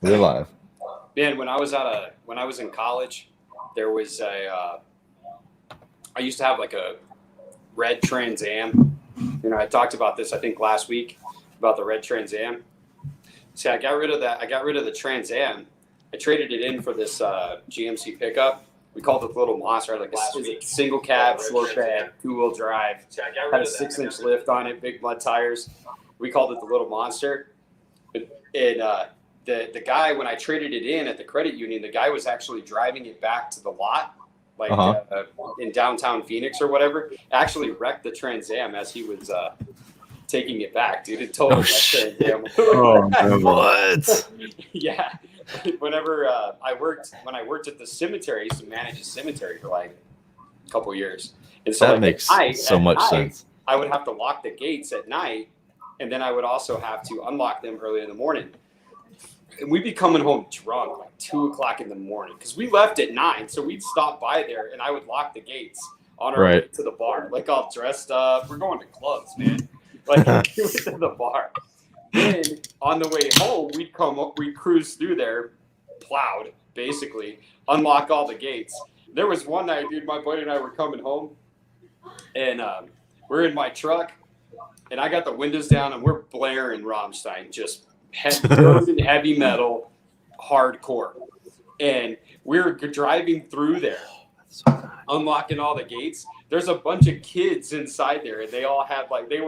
We're live. Man, when I was in college, there was I used to have like a red Trans Am. I talked about this I think last week about the red Trans Am. See, I got rid of that. I got rid of the Trans Am. I traded it in for this GMC pickup. We called it the Little Monster. Like a single cab, slow bed, 2-wheel drive. Had a 6-inch lift on it, big mud tires. We called it the Little Monster. And the guy, when I traded it in at the credit union, the guy was actually driving it back to the lot, like in downtown Phoenix or whatever. Actually wrecked the Trans Am as he was taking it back, dude. It totally Trans Am. What? Yeah. Whenever when I worked at the cemetery, I used to manage a cemetery for like a couple years. And so that makes so much sense. I would have to lock the gates at night, and then I would also have to unlock them early in the morning. And we'd be coming home drunk, like 2 o'clock in the morning, because we left at 9. So we'd stop by there, and I would lock the gates on our way to the bar, like all dressed up. We're going to clubs, man. Like we went to the bar. Then on the way home, we'd cruise through there, plowed, basically, unlock all the gates. There was one night, dude, my buddy and I were coming home, and we're in my truck, and I got the windows down, and we're blaring Rammstein, just heavy metal, hardcore. And we're driving through there, unlocking all the gates. There's a bunch of kids inside there, and they all had they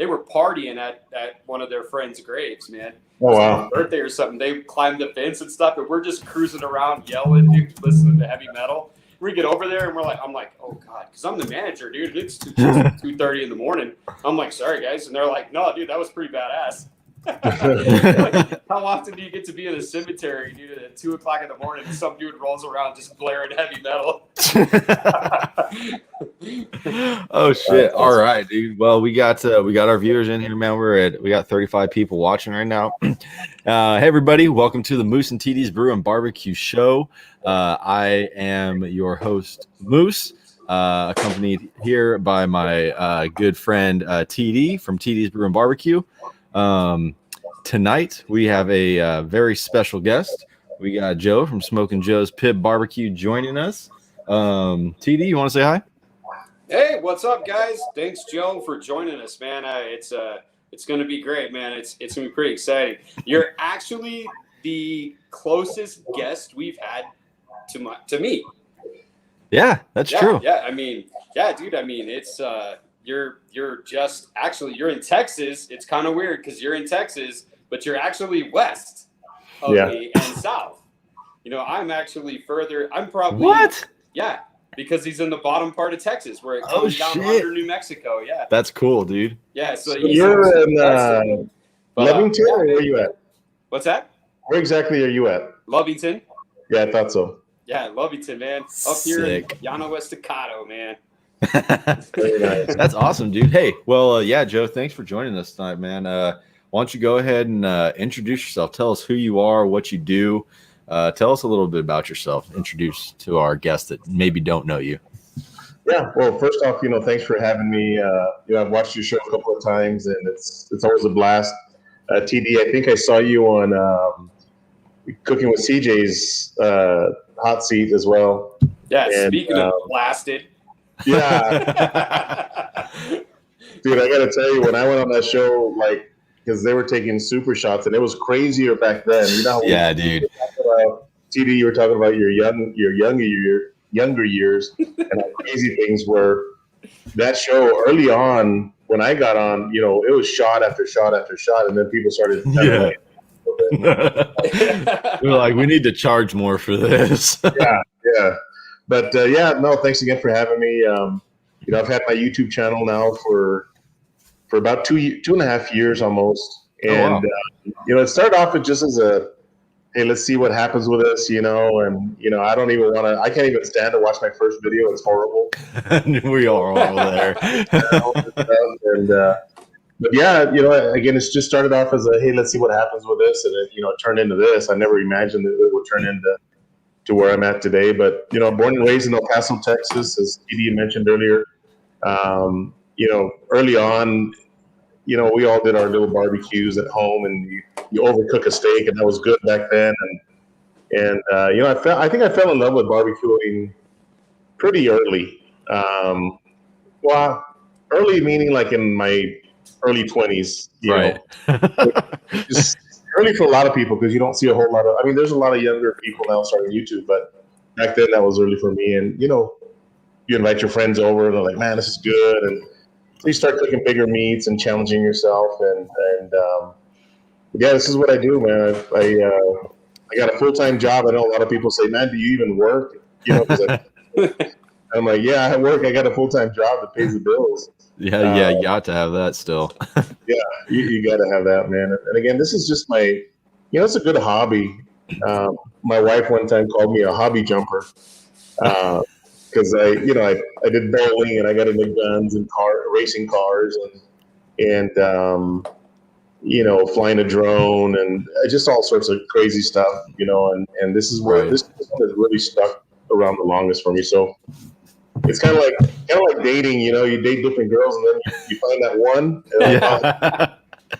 were partying at one of their friends' graves, man. Oh, wow. Birthday or something. They climbed the fence and stuff, and we're just cruising around yelling, dude, listening to heavy metal. We get over there, and I'm like, oh, God, because I'm the manager, dude. It's 2:30 in the morning. I'm like, sorry, guys. And they're like, no, dude, that was pretty badass. Like, how often do you get to be in a cemetery, dude, at 2 o'clock in the morning and some dude rolls around just blaring heavy metal? Oh shit! All right, dude. Well, we got our viewers in here, man. We got 35 people watching right now. Hey, everybody! Welcome to the Moose and TD's Brew and Barbecue Show. I am your host, Moose, accompanied here by my good friend TD from TD's Brew and Barbecue. Tonight we have a very special guest. We got Joe from Smokin Joe's Pib Barbecue joining us. TD, you want to say hi? Hey, what's up, guys? Thanks, Joe, for joining us, man. It's going to be great, man. It's going to be pretty exciting. You're actually the closest guest we've had to me. Yeah, that's true. Yeah, I mean, yeah, dude. I mean, it's you're in Texas. It's kind of weird because you're in Texas, but you're actually west of me and south. I'm actually further. I'm probably what? Yeah, because he's in the bottom part of Texas where it comes down under New Mexico. Yeah, that's cool, dude. Yeah, so you're in Lovington, or where are you at? What's that? Where exactly are you at? Lovington. Yeah, I thought so. Yeah, Lovington, man. Up here in Llano Estacado, man. Very nice. That's awesome, dude. Hey, well, yeah, Joe, thanks for joining us tonight, man. Why don't you go ahead and introduce yourself? Tell us who you are, what you do. Tell us a little bit about yourself. Introduce to our guests that maybe don't know you. Yeah, well, first off, thanks for having me. I've watched your show a couple of times, and it's always a blast. TD, I think I saw you on Cooking with CJ's hot seat as well. Yeah, and, speaking of blasted. Yeah. Dude, I got to tell you, when I went on that show, because they were taking super shots, and it was crazier back then. Yeah, dude. TD, you were talking about your younger years, and how crazy things were. That show early on, when I got on, it was shot after shot after shot, and then people started. We're like, we need to charge more for this. Yeah. But thanks again for having me. I've had my YouTube channel now for about 2.5 years almost, and it started off with just as a, hey, let's see what happens with this, and I don't even want to. I can't even stand to watch my first video. It's horrible. We are all there. But again, it's just started off as a, hey, let's see what happens with this, and it turned into this. I never imagined that it would turn into where I'm at today. But born and raised in El Paso, Texas, as TD mentioned earlier. Early on, we all did our little barbecues at home, and you overcook a steak, and that was good back then. And I think I fell in love with barbecuing pretty early. Well, early meaning like in my early 20s, right. Just early for a lot of people because you don't see a whole lot of. I mean, there's a lot of younger people now starting YouTube, but back then that was early for me. And you invite your friends over, and they're like, "Man, this is good," and so you start cooking bigger meats and challenging yourself. And yeah, this is what I do, man. I got a full-time job. I know a lot of people say, "Man, do you even work?" Because I'm like, "Yeah, I work. I got a full-time job that pays the bills." Yeah, you got to have that still. Yeah, you got to have that, man. And again, this is just my, it's a good hobby. My wife one time called me a hobby jumper because I did bowling and I got into guns and racing cars and flying a drone and just all sorts of crazy stuff, and this is where this one has really stuck around the longest for me. So it's kind of like dating, you date different girls and then you find that one.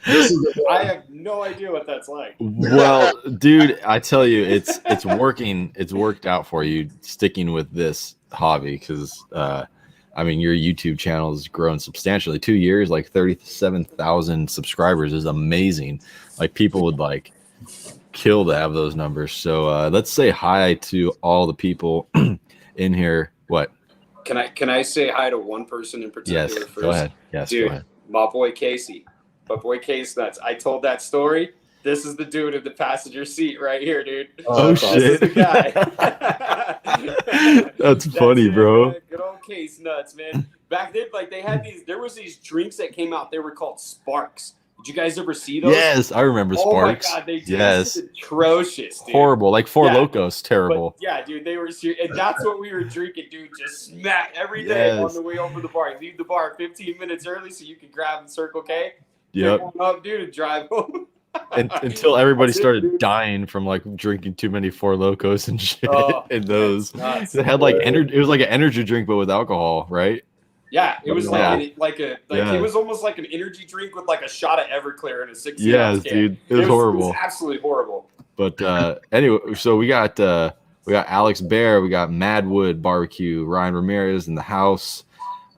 This is the one. I have no idea what that's like. Well, dude, I tell you, it's working. It's worked out for you sticking with this hobby because, your YouTube channel has grown substantially. 2 years, like 37,000 subscribers is amazing. Like people would kill to have those numbers. So let's say hi to all the people in here. What? Can I say hi to one person in particular yes, first? Go ahead. Yes, dude, go ahead. My boy Casey. My boy Case Nuts. I told that story. This is the dude in the passenger seat right here, dude. Oh shit. This is the guy. That's funny, bro. Man. Good old Case Nuts, man. Back then, they had there was these drinks that came out. They were called Sparks. Did you guys ever see those? Yes, I remember Sparks. Oh my god, they tasted atrocious, dude. Horrible, like Four Locos, terrible. But, yeah, dude, they were serious, and that's what we were drinking, dude. Just smack every day on the way over the bar. You leave the bar 15 minutes early so you can grab the Circle K. Yep. Pick one up, dude, and drive home. Until everybody started dying from drinking too many Four Locos and shit. And those it had it was like an energy drink but with alcohol, right? Yeah, it was it was almost like an energy drink with a shot of Everclear in a 16-ounce Yes, can. dude, it was horrible. It was absolutely horrible. But anyway, so we got Alex Bear, we got Madwood Barbecue, Ryan Ramirez in the house.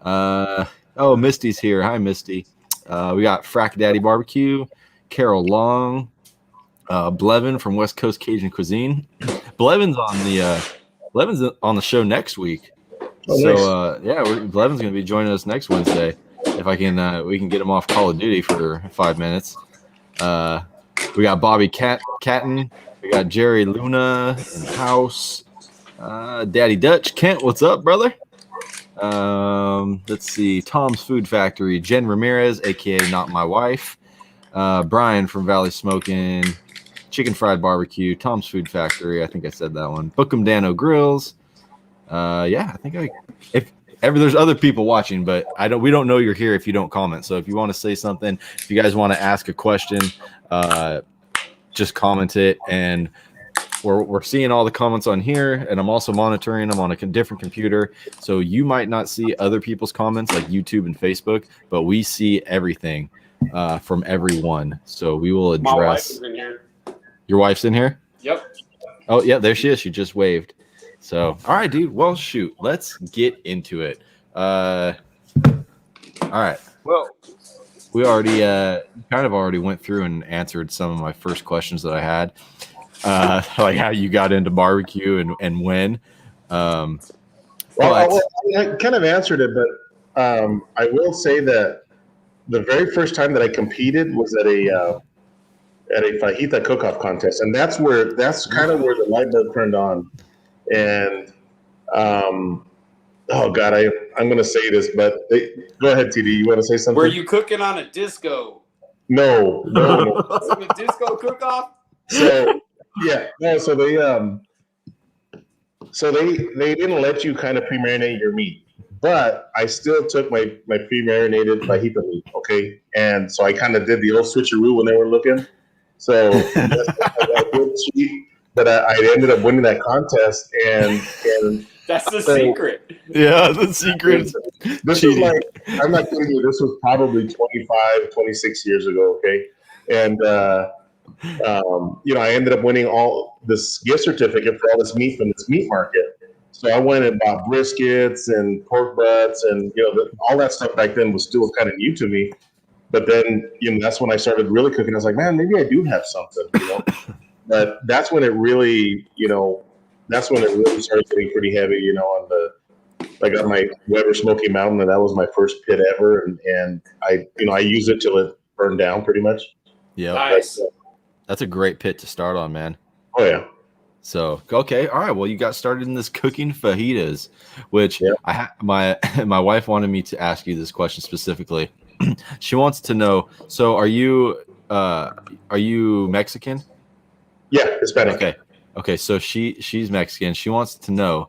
Misty's here. Hi, Misty. We got Frack Daddy Barbecue, Carol Long, Blevin from West Coast Cajun Cuisine. Blevin's on the show next week. So Blevin's gonna be joining us next Wednesday. If I can, we can get him off Call of Duty for 5 minutes. We got Bobby Catton. We got Jerry Luna in the house. Daddy Dutch Kent, what's up, brother? Let's see. Tom's Food Factory. Jen Ramirez, aka Not My Wife. Brian from Valley Smokin. Chicken Fried Barbecue. Tom's Food Factory. I think I said that one. Bookum Dano Grills. I think if ever there's other people watching, but we don't know you're here if you don't comment. So if you want to say something, if you guys want to ask a question, just comment it. And we're seeing all the comments on here, and I'm also monitoring them on a different computer. So you might not see other people's comments like YouTube and Facebook, but we see everything from everyone. So we will address. My wife is in here. Your wife's in here? Yep. Oh yeah, there she is. She just waved. So, all right, dude. Well, shoot. Let's get into it. All right. Well, we already already went through and answered some of my first questions that I had, like how you got into barbecue and when. I kind of answered it, but I will say that the very first time that I competed was at a fajita cook-off contest, and that's kind of where the light bulb turned on. And I'm going to say this, but go ahead, TD. You want to say something? Were you cooking on a disco? No. Was it a disco cook-off? So they didn't let you kind of pre-marinate your meat, but I still took my pre-marinated fajita meat, okay? And so I kind of did the old switcheroo when they were looking. So I did cheat. But I ended up winning that contest, and that's the secret. Yeah, the secret. This is I'm not kidding you. This was probably 25, 26 years ago. Okay, and You know, I ended up winning all this gift certificate for all this meat from this meat market. So I went and bought briskets and pork butts, and you know, all that stuff back then was still kind of new to me. But then, you know, that's when I started really cooking. I was like, man, maybe I do have something, you know. But that's when it really, you know, that's when it really started getting pretty heavy, you know. On the, I got my Weber Smoky Mountain, and that was my first pit ever, and I, you know, I used it till it burned down, pretty much. Yeah, Nice. that's a great pit to start on, man. Oh yeah. So okay, all right. Well, you got started in this cooking fajitas, which Yeah. my my wife wanted me to ask you this question specifically. She wants to know. So, are you Mexican? Yeah, Hispanic. Okay. So she's Mexican. She wants to know,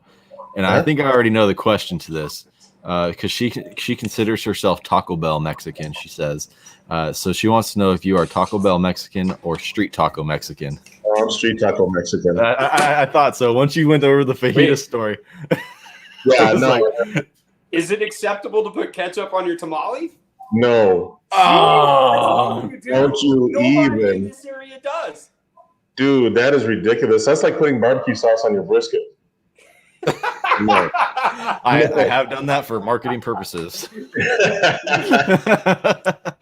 and I think I already know the question to this, because she considers herself Taco Bell Mexican. She says, so she wants to know if you are Taco Bell Mexican or street taco Mexican. Oh, I'm street taco Mexican. I thought so. Once you went over the fajita story. Yeah, no, like, is it acceptable to put ketchup on your tamale? no. Oh, Don't you Nobody in even, this area does. dude? That is ridiculous. That's like putting barbecue sauce on your brisket. No. I have done that for marketing purposes.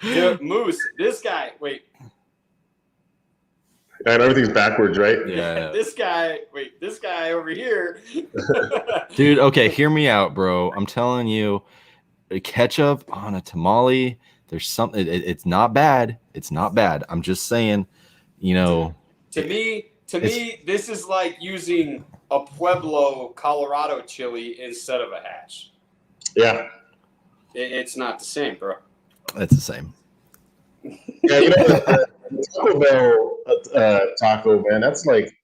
Dude, Moose, this guy, wait. And everything's backwards, right? Yeah. This guy over here. Dude, okay, hear me out, bro. I'm telling you, ketchup on a tamale, there's something, it's not bad. It's not bad. I'm just saying, you know. To me, this is like using a Pueblo, Colorado chili instead of a Hatch. Yeah. It's not the same, bro. It's the same. Yeah, you know, the Taco Bell taco, man, that's like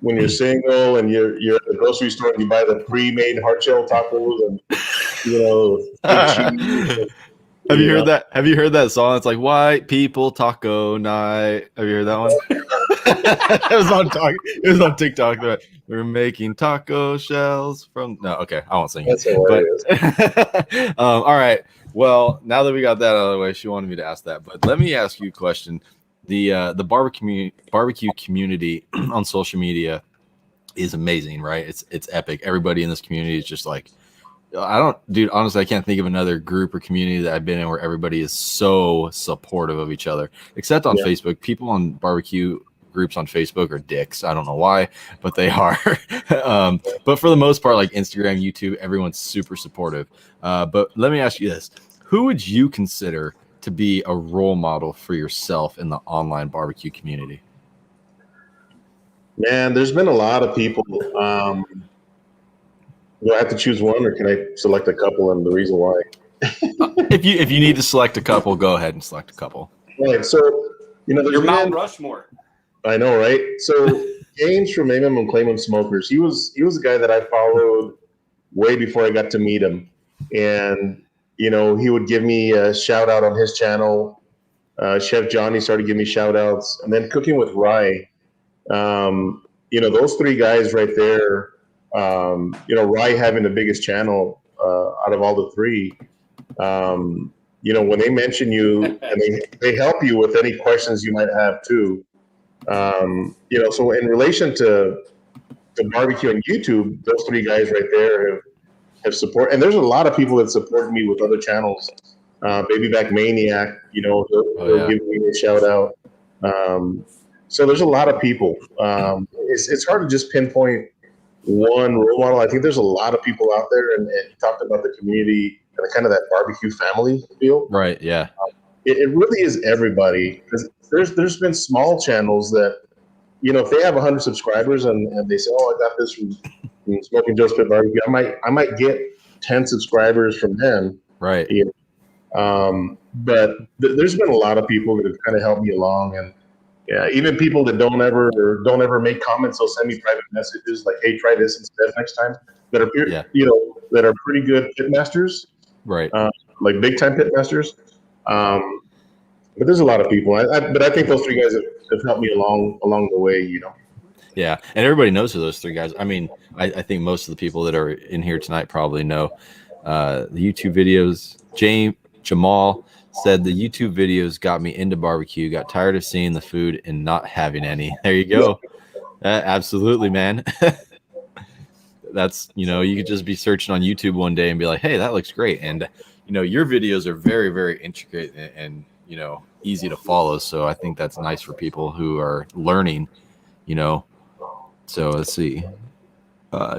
when you're single and you're at the grocery store and you buy the pre-made hard shell tacos and, you know, cheese. Have you heard that? Have you heard that song? It's like white people taco night. Have you heard that one? It was on TikTok. We're making taco shells from. No, okay, I won't sing That's it. hilarious. But, all right. Well, now that we got that out of the way, she wanted me to ask that. But let me ask you a question. The barbecue community on social media is amazing, right? It's epic. Everybody in this community is just like, dude, honestly, I can't think of another group or community that I've been in where everybody is so supportive of each other, except on Facebook. People on barbecue groups on Facebook are dicks. I don't know why, but they are. But for the most part, like Instagram, YouTube, everyone's super supportive. But let me ask you this. Who would you consider to be a role model for yourself in the online barbecue community? Man, there's been a lot of people. Do I have to choose one, or can I select a couple, and the reason why? If you need to select a couple, go ahead and select a couple. Right. So, you know, Your Mount Rushmore. I know, right? So, James from Aimem and Claimem Smokers, he was a guy that I followed way before I got to meet him, and you know, he would give me a shout out on his channel. Chef Johnny started giving me shout outs, and then Cooking with Rye. You know, those three guys right there. You know, Rye having the biggest channel out of all the three. You know, when they mention you and they help you with any questions you might have too. You know, so in relation to barbecue and YouTube, those three guys right there have support. And there's a lot of people that support me with other channels. Baby Back Maniac, you know, he'll give me a shout out. So there's a lot of people. It's hard to just pinpoint one role model. I think there's a lot of people out there, and you talked about the community and kind of that barbecue family feel. Right. Yeah. It really is everybody, because there's been small channels that, you know, if they have 100 subscribers and they say, oh, I got this from Smoking Joe's Pit Barbecue, I might get 10 subscribers from them. Right. You know? But there's been a lot of people that have kind of helped me along, and yeah, even people that don't ever make comments, they'll send me private messages like, "Hey, try this instead next time." That are you know, that are pretty good pitmasters, right? Like big time pitmasters. But there's a lot of people. But I think those three guys have helped me along the way. You know. Yeah, and everybody knows who those three guys. I mean, I think most of the people that are in here tonight probably know the YouTube videos. Jamal, said the YouTube videos got me into barbecue. Got tired of seeing the food and not having any. There you go. Absolutely, man. That's, you could just be searching on YouTube one day and be like, hey, that looks great. And, your videos are very, very intricate and easy to follow. So I think that's nice for people who are learning, So let's see.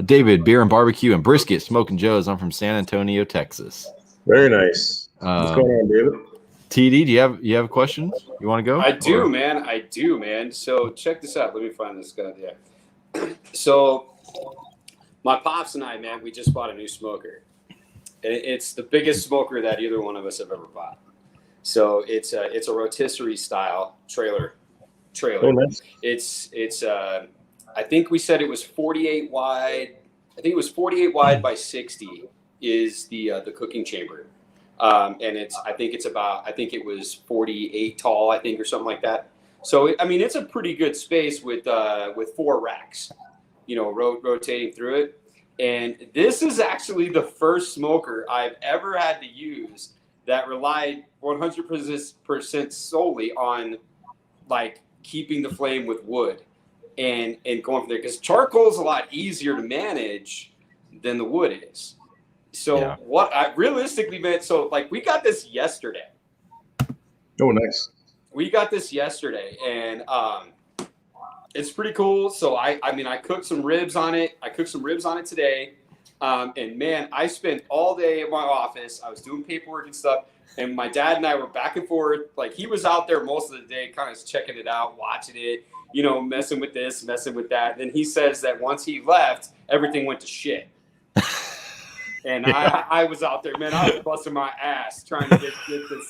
David, beer and barbecue and brisket, Smoking Joe's. I'm from San Antonio, Texas. Very nice. What's going on, David? TD, do you have questions? You want to go? I do, man. So check this out. Let me find this guy. Yeah. So my pops and I, man, we just bought a new smoker. And it's the biggest smoker that either one of us have ever bought. So it's a rotisserie style trailer. Oh, nice. It's I think we said it was 48 wide. I think it was 48 wide by 60 is the cooking chamber. And I think it was 48 tall, I think, or something like that. So it's a pretty good space with 4 racks, rotating through it. And this is actually the first smoker I've ever had to use that relied 100% solely on like keeping the flame with wood and going from there, because charcoal is a lot easier to manage than the wood is. So yeah. What I realistically meant, so like we got this yesterday. Oh, nice. We got this yesterday, and it's pretty cool. So I cooked some ribs on it. I cooked some ribs on it today. And man, I spent all day at my office. I was doing paperwork and stuff. And my dad and I were back and forth. Like, he was out there most of the day, kind of checking it out, watching it, messing with this, messing with that. Then he says that once he left, everything went to shit. And I was out there, man. I was busting my ass trying to get this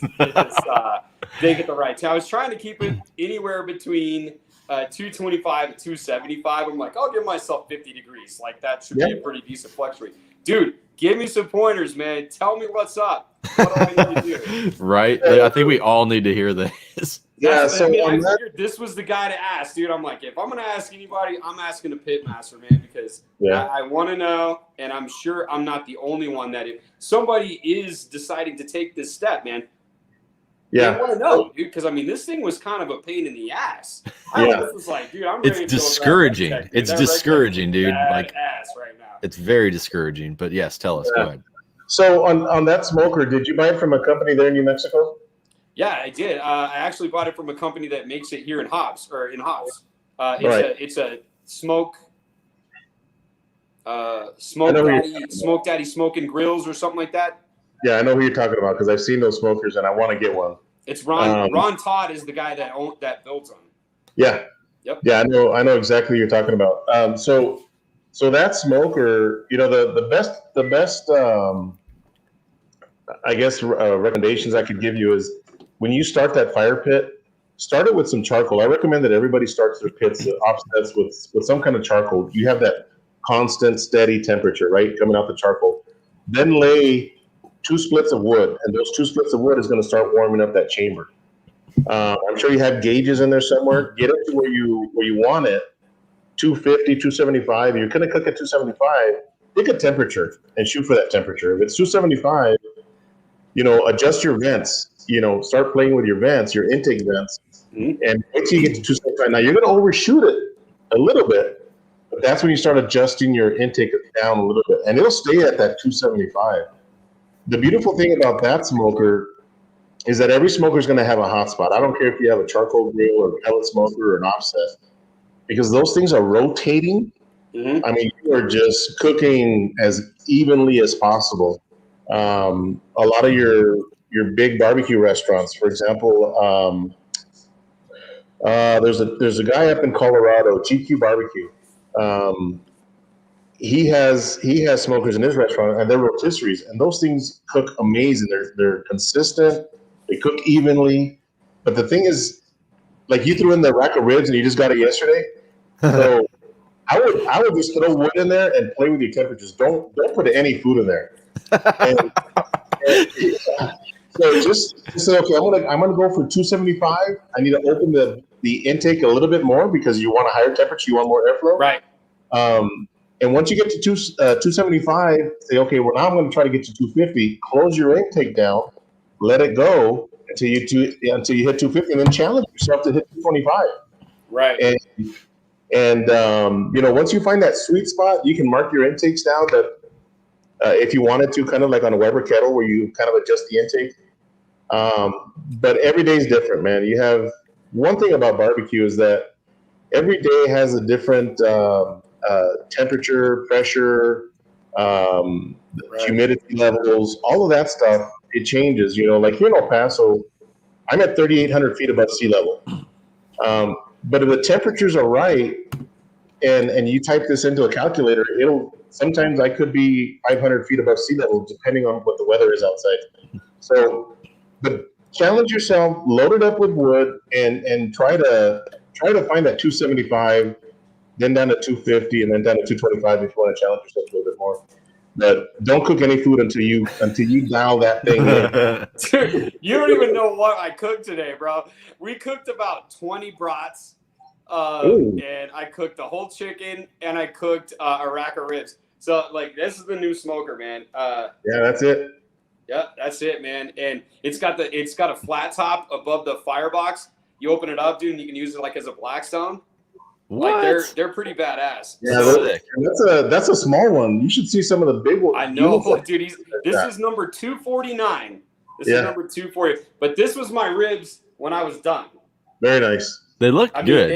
thing at the right time. I was trying to keep it anywhere between 225 and 275. I'm like, I'll give myself 50 degrees. Like, that should be a pretty decent flex rate. Dude, give me some pointers, man. Tell me what's up. What do I need to do? Right. I think we all need to hear this. Yeah, I figured this was the guy to ask, dude. I'm like, if I'm going to ask anybody, I'm asking the Pitmaster, man, because I want to know, and I'm sure I'm not the only one that if somebody is deciding to take this step, man. Yeah. I want to know, dude, because this thing was kind of a pain in the ass. I was like, dude, I'm ready It's discouraging. It's discouraging, dude. Like, ass right now. It's very discouraging. But yes, tell us. Go ahead. So on that smoker, did you buy it from a company there in New Mexico? Yeah, I did. I actually bought it from a company that makes it here in Hobbs. It's a smoke daddy smoking grills or something like that. Yeah, I know who you're talking about because I've seen those smokers and I want to get one. It's Ron Todd is the guy that builds them. Yeah. Yep. Yeah, I know exactly what you're talking about. So that smoker, the best I guess recommendations I could give you is when you start that fire pit, start it with some charcoal. I recommend that everybody starts their pits offsets with some kind of charcoal. You have that constant, steady temperature, right, coming out the charcoal. Then lay 2 splits of wood, and those 2 splits of wood is going to start warming up that chamber. I'm sure you have gauges in there somewhere. Get it to where you want it, 250, 275. You're going to cook at 275. Pick a temperature and shoot for that temperature. If it's 275, adjust your vents. Start playing with your vents, your intake vents, and wait till you get to 275. Now, you're going to overshoot it a little bit, but that's when you start adjusting your intake down a little bit, and it'll stay at that 275. The beautiful thing about that smoker is that every smoker is going to have a hot spot. I don't care if you have a charcoal grill or a pellet smoker or an offset, because those things are rotating. Mm-hmm. You are just cooking as evenly as possible. A lot of your big barbecue restaurants, for example, there's a guy up in Colorado, GQ Barbecue. He has smokers in his restaurant, and they're rotisseries, and those things cook amazing. They're consistent. They cook evenly. But the thing is, like, you threw in the rack of ribs and you just got it yesterday. So I would just throw wood in there and play with your temperatures. Don't put any food in there. So just say, okay, I'm gonna go for 275. I need to open the intake a little bit more because you want a higher temperature, you want more airflow. Right. And once you get to 275, say, okay, well, now I'm going to try to get to 250. Close your intake down, let it go, until you hit 250, and then challenge yourself to hit 225. Right. And once you find that sweet spot, you can mark your intakes down. That if you wanted to, kind of like on a Weber kettle, where you kind of adjust the intake. But every day is different, man. You have one thing about barbecue is that every day has a different temperature, pressure, humidity levels, all of that stuff. It changes. Like here in El Paso, I'm at 3,800 feet above sea level. But if the temperatures are right, and you type this into a calculator, sometimes I could be 500 feet above sea level, depending on what the weather is outside. So, but challenge yourself, load it up with wood, and try to find that 275, then down to 250, and then down to 225 if you want to challenge yourself a little bit more. But don't cook any food until you dial that thing in. Dude, you don't even know what I cooked today, bro. We cooked about 20 brats. And I cooked the whole chicken, and I cooked a rack of ribs. So, like, this is the new smoker, man. Yeah, that's it. Yeah, that's it, man. And it's got a flat top above the firebox. You open it up, dude, and you can use it like as a Blackstone. What? Like they're pretty badass. Yeah, that's a small one. You should see some of the big ones. I know, dude. This is number 249. This is number 240. But this was my ribs when I was done. Very nice. They look good.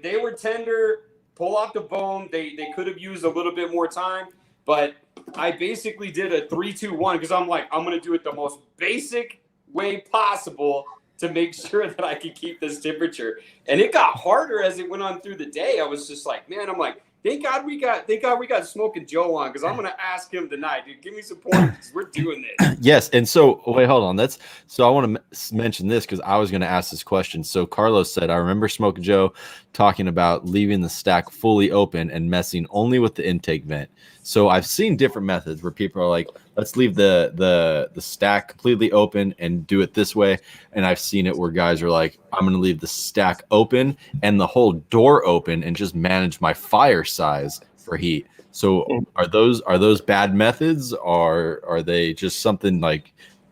They were tender. Pull off the bone. They could have used a little bit more time, but I basically did a 3-2-1 because I'm like, I'm gonna do it the most basic way possible to make sure that I could keep this temperature. And it got harder as it went on through the day. I was just like, man, I'm like, thank God we got Smokin' Joe on, because I'm gonna ask him tonight, dude. Give me some points. We're doing this. Yes, and so wait, hold on. I want to mention this because I was going to ask this question. So Carlos said, I remember Smokin' Joe talking about leaving the stack fully open and messing only with the intake vent. So I've seen different methods where people are like, let's leave the stack completely open and do it this way. And I've seen it where guys are like, I'm going to leave the stack open and the whole door open and just manage my fire size for heat. So are those bad methods, or are they just something like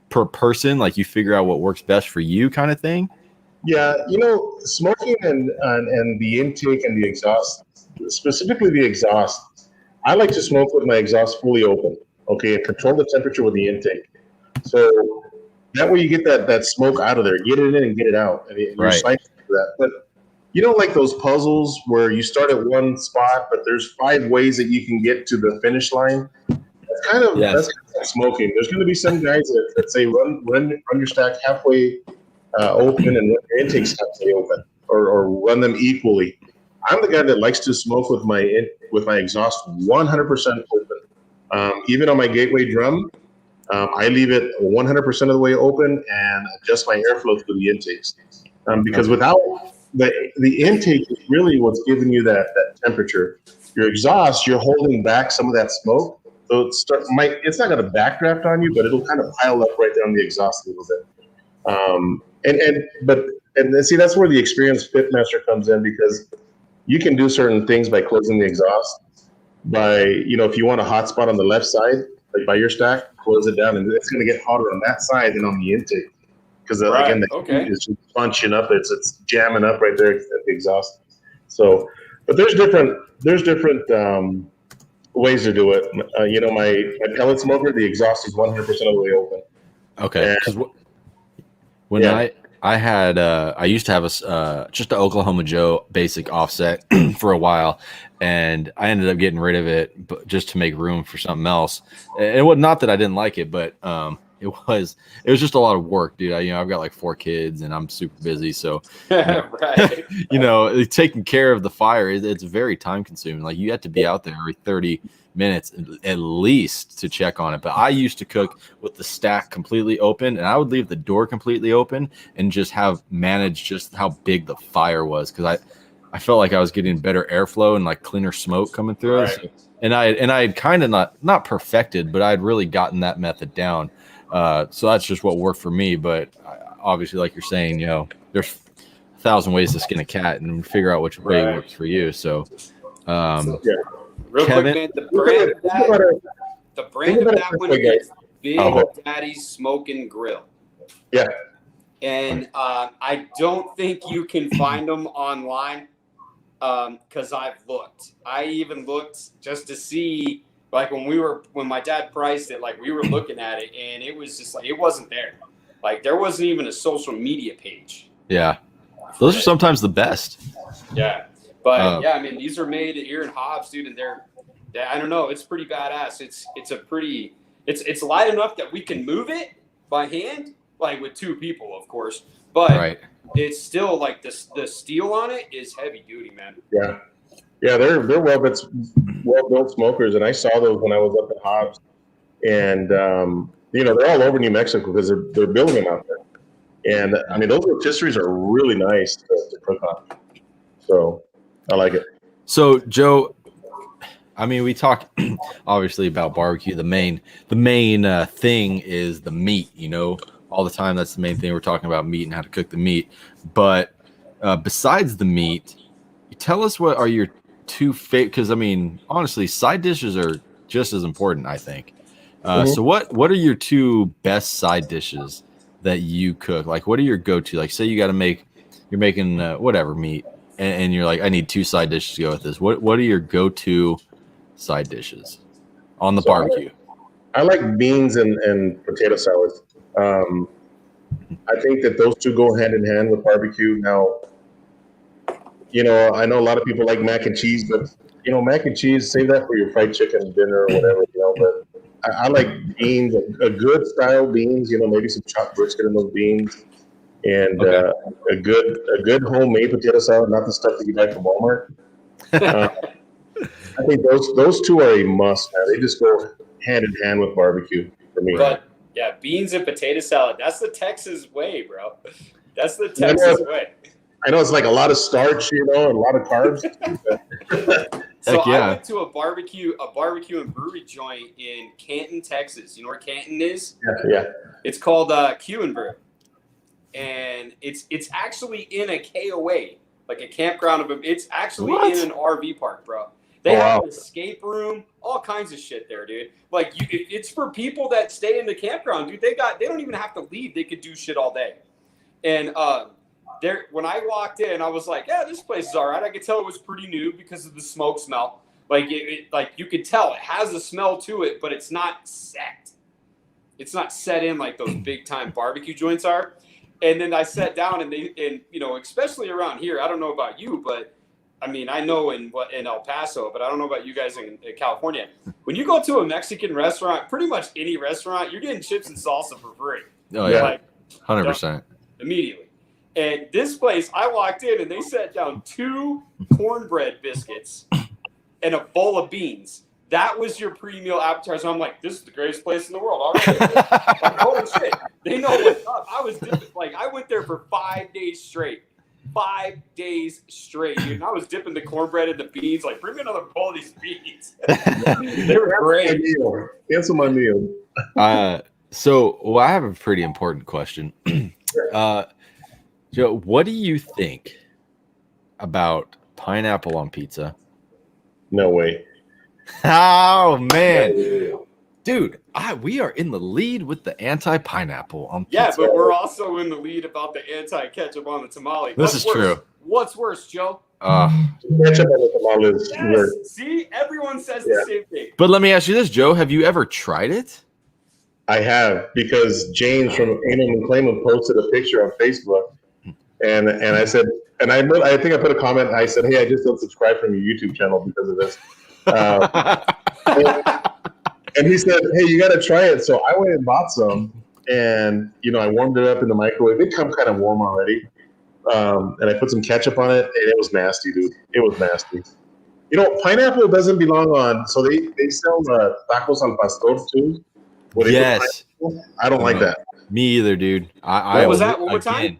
per person, like you figure out what works best for you kind of thing? Yeah, smoking and the intake and the exhaust, specifically the exhaust, I like to smoke with my exhaust fully open, okay, and control the temperature with the intake. So that way you get that smoke out of there, get it in and get it out. And you're cycling for that. But like those puzzles where you start at one spot, but there's 5 ways that you can get to the finish line. That's kind of like smoking. There's going to be some guys that say run your stack halfway open and run your intakes halfway open, or run them equally. I'm the guy that likes to smoke with my exhaust 100% open. Even on my gateway drum, I leave it 100% of the way open and adjust my airflow through the intakes. Because without the intake is really what's giving you that temperature. Your exhaust, you're holding back some of that smoke. So it's not going to backdraft on you, but it'll kind of pile up right down the exhaust a little bit. And see, that's where the experienced pitmaster comes in, because you can do certain things by closing the exhaust. If you want a hot spot on the left side, like by your stack, close it down, and it's going to get hotter on that side than on the intake. Because again, the heat is just bunching up. It's jamming up right there at the exhaust. So, but there's different ways to do it. My pellet smoker, the exhaust is 100% of the way open. Okay. When I used to have just an Oklahoma Joe basic offset for a while, and I ended up getting rid of it, but just to make room for something else. It was not that I didn't like it, but it was just a lot of work, dude. I've got like 4 kids and I'm super busy. So, taking care of the fire, it's very time consuming. Like you have to be out there every 30 minutes at least to check on it. But I used to cook with the stack completely open, and I would leave the door completely open and just manage just how big the fire was. Cause I felt like I was getting better airflow and like cleaner smoke coming through it. So, and I had kind of not perfected, but I'd really gotten that method down. So that's just what worked for me. But obviously, like you're saying, there's 1,000 ways to skin a cat and figure out which way works for you. So, real Kevin, quick, man, the brand of that one is Big Daddy's Smokin' Grill. Yeah. and I don't think you can find them online because I've looked. I even looked just to see, like when my dad priced it, like we were looking at it, and it was just like it wasn't there. Like there wasn't even a social media page. Yeah, those are sometimes the best. Yeah, but yeah, I mean these are made here in Hobbs, dude, and I don't know, it's pretty badass. It's light enough that we can move it by hand, like with two people, of course. But it's still like the steel on it is heavy duty, man. Yeah, they're well built smokers, and I saw those when I was up at Hobbs, and they're all over New Mexico because they're building them out there. And I mean, those rotisseries are really nice to cook on. So I like it. So Joe, I mean, we talk obviously about barbecue. The main thing is the meat. All the time. That's the main thing. We're talking about meat and how to cook the meat. But besides the meat, tell us what are your two favorite? Because I mean, honestly, side dishes are just as important, I think. So what are your two best side dishes that you cook? Like, what are your go-to? Like, say you're making whatever meat, and you're like, I need two side dishes to go with this. What are your go-to side dishes on the barbecue? I like beans and potato salad. I think that those two go hand in hand with barbecue. Now, I know a lot of people like mac and cheese, but mac and cheese, save that for your fried chicken dinner or whatever. But I like beans, a good style beans. Maybe some chopped brisket in those beans, and a good homemade potato salad, not the stuff that you buy from Walmart. I think those two are a must. Man. They just go hand in hand with barbecue for me. But yeah, beans and potato salad. That's the Texas way, bro. That's the Texas way. I know it's like a lot of starch, and a lot of carbs. So I went to a barbecue and brewery joint in Canton, Texas. You know where Canton is? Yeah. It's called Q and Brew, and it's actually in a KOA, like a campground of. It's actually in an RV park, bro. They have an escape room, all kinds of shit there, dude. Like it's for people that stay in the campground, dude. They don't even have to leave. They could do shit all day. And when I walked in, I was like, yeah, this place is all right. I could tell it was pretty new because of the smoke smell. Like like you could tell it has a smell to it, but it's not set. It's not set in like those big time barbecue joints are. And then I sat down and especially around here, I don't know about you, but I mean, I know in El Paso, but I don't know about you guys in California. When you go to a Mexican restaurant, pretty much any restaurant, you're getting chips and salsa for free. Oh yeah, like 100%. Immediately. And this place, I walked in and they set down 2 cornbread biscuits and a bowl of beans. That was your pre-meal appetizer. I'm like, this is the greatest place in the world. All right. Like, holy shit. They know what's up. I went there for 5 days straight. 5 days straight, dude. And I was dipping the cornbread in the beans. Like, bring me another bowl of these beans. They were great. Cancel my meal. So I have a pretty important question. Joe, what do you think about pineapple on pizza? No way. Oh man, dude, we are in the lead with the anti-pineapple on pizza. Yeah, but we're also in the lead about the anti-ketchup on the tamale. This is true. What's worse, Joe? Ketchup on the tamale is weird. See, everyone says the same thing. But let me ask you this, Joe: have you ever tried it? I have, because James from Anal and Clayman posted a picture on Facebook, and I said, and I think I put a comment. I said, hey, I just unsubscribed from your YouTube channel because of this. And he said, hey, you got to try it. So I went and bought some, and I warmed it up in the microwave. It come kind of warm already, and I put some ketchup on it, and it was nasty, dude. It was nasty. Pineapple doesn't belong on. So they sell tacos al pastor too. Yes, I don't like that. Me either, dude. What was that? One more time.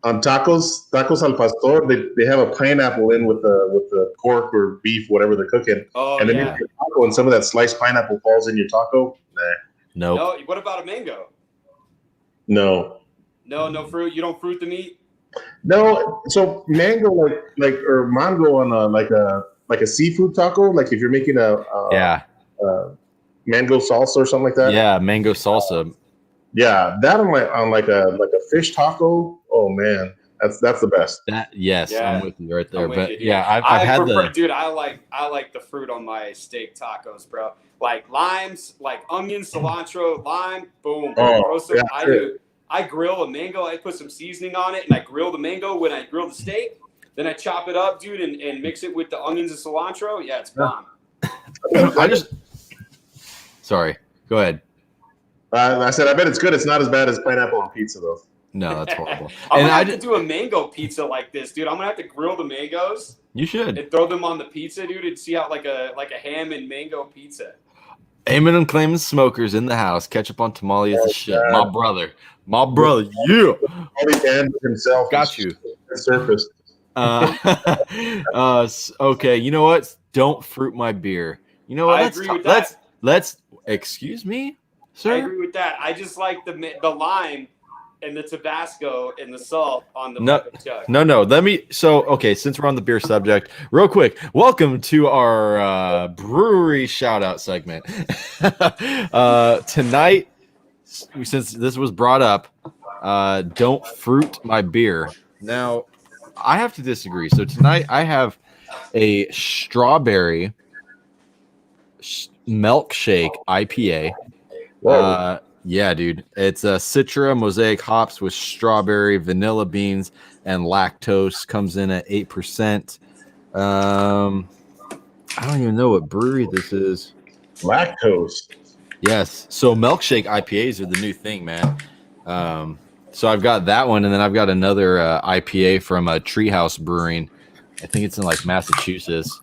On tacos al pastor, they have a pineapple in with the pork or beef, whatever they're cooking. Oh, and then you make a taco, and some of that sliced pineapple falls in your taco. Nah. No. What about a mango? No. No fruit. You don't fruit the meat. No. So mango, or mango on like a seafood taco, like if you're making a mango salsa or something like that. Yeah, mango salsa. Yeah, that on like a fish taco. Oh man, that's the best. Yes, Yeah. I'm with you right there. I'm with But you, dude. yeah, I've had prefer, dude. I like the fruit on my steak tacos, bro. Like limes, like onion, cilantro, lime, boom. Oh, Throw some. yeah, I sure. do. I grill a mango. I put some seasoning on it, and I grill the mango when I grill the steak. Then I chop it up, dude, and mix it with the onions and cilantro. Yeah, it's bomb. Sorry. Go ahead. I said I bet it's good. It's not as bad as pineapple on pizza though. No, that's horrible. I'm gonna have to do a mango pizza like this, dude. I'm gonna have to grill the mangoes. You should. And throw them on the pizza, dude, and see how like a ham and mango pizza. Aiming and claiming smokers in the house. Ketchup on tamale is the shit. God. My brother, yeah. Only Dan himself Got you. Surfaced. Okay. You know what? Don't fruit my beer. You know what? I agree with that. Let's. Excuse me, sir. I agree with that. I just like the lime and the Tabasco and the salt on the jug. No. Okay, since we're on the beer subject, real quick, welcome to our brewery shout out segment. Tonight, since this was brought up, don't fruit my beer. Now, I have to disagree. So tonight I have a strawberry milkshake IPA. Whoa. Yeah, dude. It's a Citra Mosaic hops with strawberry, vanilla beans, and lactose. Comes in at 8%. I don't even know what brewery this is. Lactose. Yes. So milkshake IPAs are the new thing, man. So I've got that one, and then I've got another IPA from Treehouse Brewing. I think it's in like Massachusetts.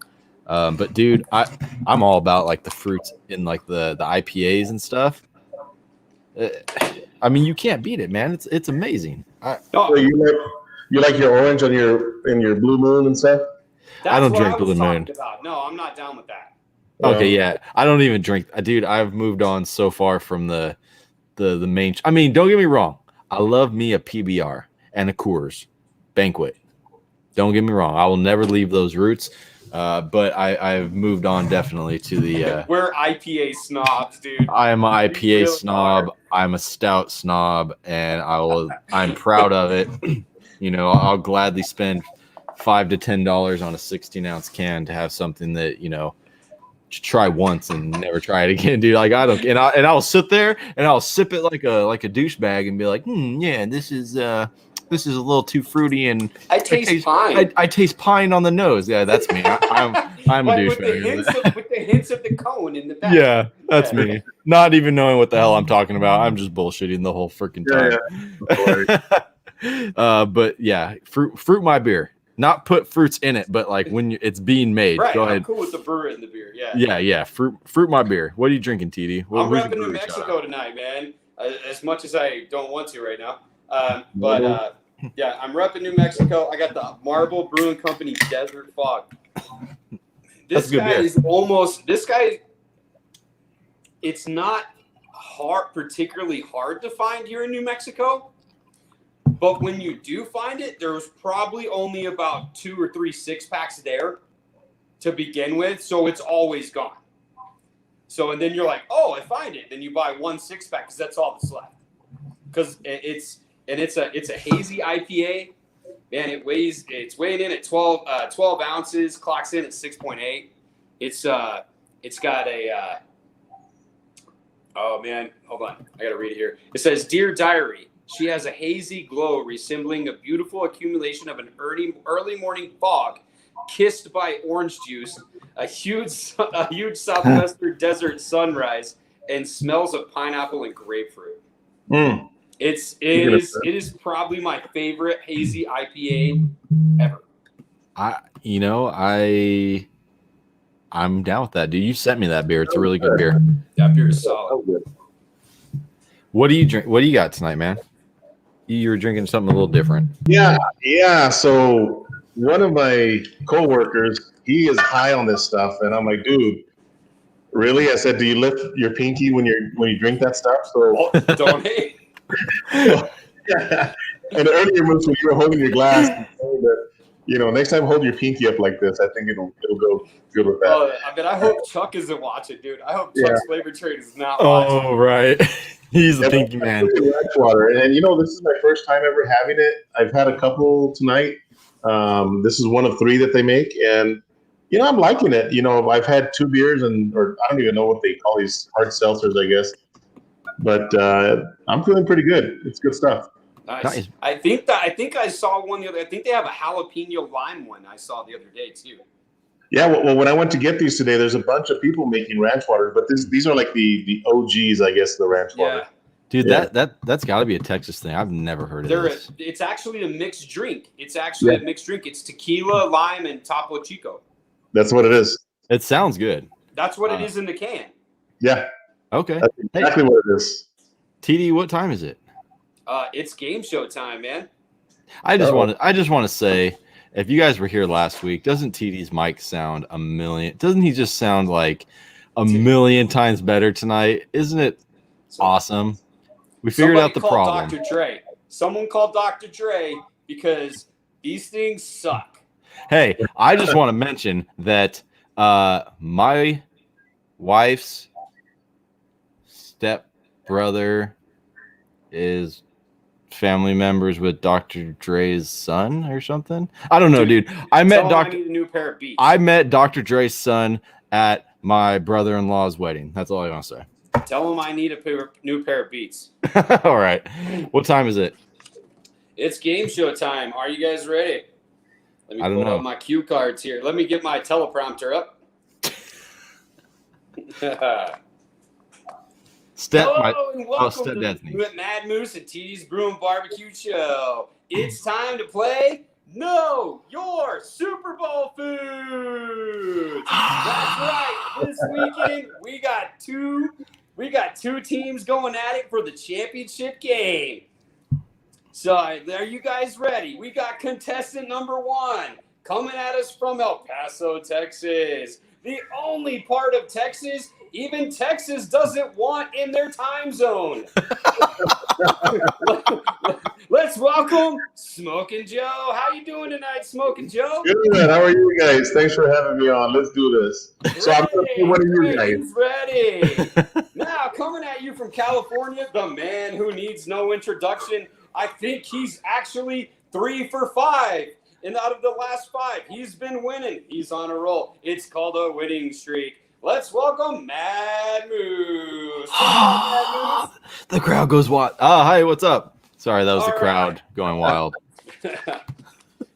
But dude, I'm all about like the fruits in like the IPAs and stuff. I mean, you can't beat it, man. It's amazing. So you like your orange on your Blue Moon and stuff? I don't drink Blue Moon. No, I'm not down with that. Okay, yeah, I don't even drink. Dude, I've moved on so far from the main. I mean, don't get me wrong. I love me a PBR and a Coors Banquet. Don't get me wrong. I will never leave those roots. But I've moved on definitely to the. We're IPA snobs, dude. I am an IPA snob. I'm a stout snob, and I'm proud of it. You know, I'll gladly spend $5 to $10 on a 16-ounce can to have something that try once and never try it again, dude. Like I don't, and I'll sit there and I'll sip it like a douchebag and be like, yeah, this is a little too fruity, and I taste pine. I taste pine on the nose. Yeah, that's me. I'm a douchebag. With the hints of the cone in the back. Yeah, that's me. Not even knowing what the hell I'm talking about. I'm just bullshitting the whole freaking time. But yeah, fruit my beer. Not put fruits in it, but like when it's being made. Right, Go ahead. I'm cool with the brewer in the beer. Yeah. Yeah. Fruit my beer. What are you drinking, TD? I'm repping New Mexico tonight, man. As much as I don't want to right now. Yeah, I'm repping New Mexico. I got the Marble Brewing Company Desert Fog. This guy, it's not particularly hard to find here in New Mexico. But when you do find it, there's probably only about 2 or 3 6-packs there to begin with. So it's always gone. So, and then you're like, oh, I find it. Then you buy 1 6-pack because that's all that's left. Because it's a hazy IPA. Man, it's weighing in at 12 ounces, clocks in at 6.8. It's got a, oh man, hold on. I got to read it here. It says, Dear Diary, she has a hazy glow resembling a beautiful accumulation of an early morning fog kissed by orange juice, a huge southwestern desert sunrise, and smells of pineapple and grapefruit. It is probably my favorite hazy IPA ever. I'm down with that, dude. You sent me that beer. It's a really good beer. That beer is solid. What do you drink? What do you got tonight, man? You were drinking something a little different. Yeah. So one of my coworkers, he is high on this stuff, and I'm like, dude, really? I said, do you lift your pinky when you drink that stuff? So don't hate. Yeah. And earlier, when you were holding your glass, and saying that next time hold your pinky up like this. I think it'll go good with that. Oh, I hope Chuck isn't watching, dude. I hope Chuck's flavor trade is not watching. Oh, right. He's the pinky man. Ranch water, and this is my first time ever having it. I've had a couple tonight. This is one of 3 that they make, and I'm liking it. I've had 2 beers, or I don't even know what they call these hard seltzers, I guess. But I'm feeling pretty good. It's good stuff. Nice. I think I saw one the other. I think they have a jalapeno lime one I saw the other day too. Yeah, well, when I went to get these today, there's a bunch of people making ranch waters, but these are like the OGs, I guess, the ranch water. Dude, that's got to be a Texas thing. I've never heard of this. It's actually a mixed drink. It's tequila, lime, and Topo Chico. That's what it is. It sounds good. That's what it is in the can. Yeah. Okay. That's exactly what it is. TD, what time is it? It's game show time, man. I just want to say, if you guys were here last week, doesn't TD's mic sound a million? Doesn't he just sound like a million times better tonight? Isn't it awesome? We figured out the problem. Dr. Dre. Someone called Dr. Dre because these things suck. Hey, I just want to mention that my wife's stepbrother is family members with Dr. Dre's son or something. I don't know, dude. I met I need a new pair of Beats. I met Dr. Dre's son at my brother-in-law's wedding. That's all I want to say. Tell him I need a new pair of Beats. All right. What time is it? It's game show time. Are you guys ready? Let me pull up my cue cards here. Let me get my teleprompter up. Welcome to Mad Moose and TD's Brew and Barbecue Show. It's time to play Know Your Super Bowl Foods. That's right. This weekend we got two teams going at it for the championship game. So are you guys ready? We got contestant number 1 coming at us from El Paso, Texas. The only part of Texas even Texas doesn't want in their time zone. Let's welcome Smokin Joe. How you doing tonight, Smokin Joe? Good. How are you guys? Thanks for having me on. Let's do this. So I'm going to be one of you guys. Ready. Now, coming at you from California, the man who needs no introduction. I think he's actually 3 for 5. And out of the last 5, he's been winning. He's on a roll. It's called a winning streak. Let's welcome Mad Moose. Mad Moose. The crowd goes wild. Hi, what's up? Sorry, that was the crowd going wild.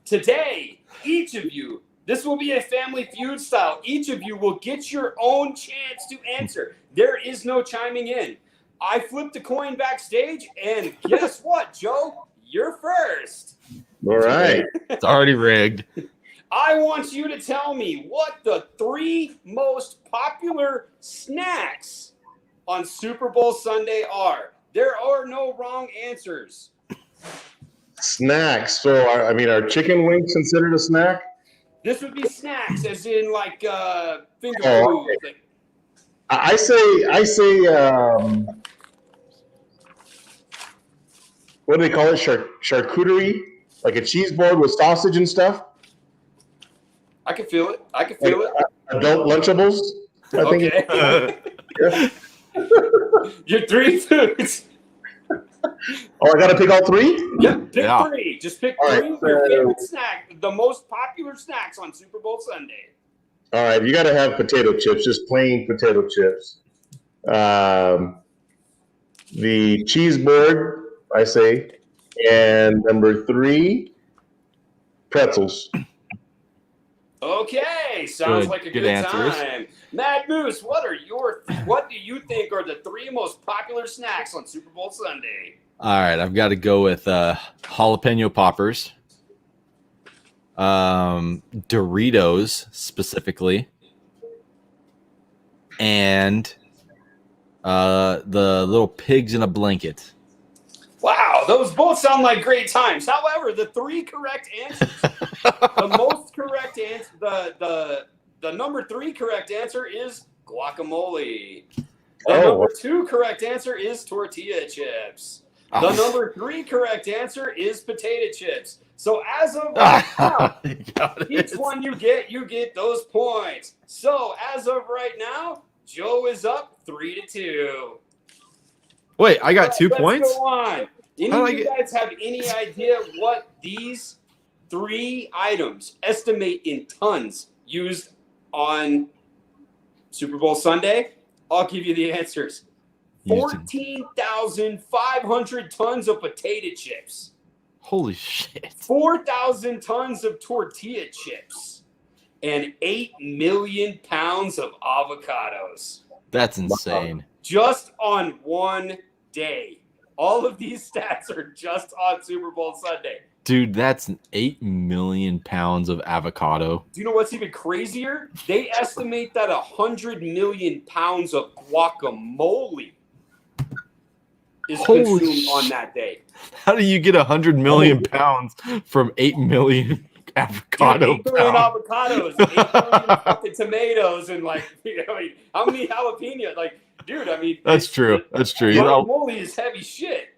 Today, each of you, this will be a family feud style. Each of you will get your own chance to answer. There is no chiming in. I flipped a coin backstage, and guess what, Joe? You're first. All right. It's already rigged. I want you to tell me what the 3 most popular snacks on Super Bowl Sunday are. There are no wrong answers. Snacks. So, are chicken wings considered a snack? This would be snacks, as in like finger food. Okay. I say. What do they call it? Charcuterie, like a cheese board with sausage and stuff. I can feel it. Adult Lunchables. I think. Your 3 foods. Oh, I got to pick all 3? Yep, pick 3. Just pick 3 of your favorite snack, the most popular snacks on Super Bowl Sunday. All right, you got to have potato chips, just plain potato chips. The cheese board, I say, and number 3, pretzels. Okay, sounds like a good time. Mad Moose, what do you think are the 3 most popular snacks on Super Bowl Sunday? All right, I've got to go with jalapeno poppers, Doritos specifically, and the little pigs in a blanket. Wow, those both sound like great times. However, the 3 correct answers, the most correct answer, the number 3 correct answer is guacamole. The number 2 correct answer is tortilla chips. The number 3 correct answer is potato chips. So as of right now, each one you get those points. So as of right now, Joe is up 3-2. Wait, I got 2 points? Let's go on. Any of you guys have any idea what these 3 items estimate in tons used on Super Bowl Sunday? I'll give you the answers. 14,500 tons of potato chips. Holy shit. 4,000 tons of tortilla chips. And 8 million pounds of avocados. That's insane. Just on one day. All of these stats are just on Super Bowl Sunday. Dude, that's 8 million pounds of avocado. Do you know what's even crazier? They estimate that 100 million pounds of guacamole is consumed on that day. How do you get 100 million pounds from 8 million avocado? Dude, 8 million avocados, 8 million fucking tomatoes, and like, how many jalapenos? Like, dude, that's true. That's true. Guacamole is heavy shit.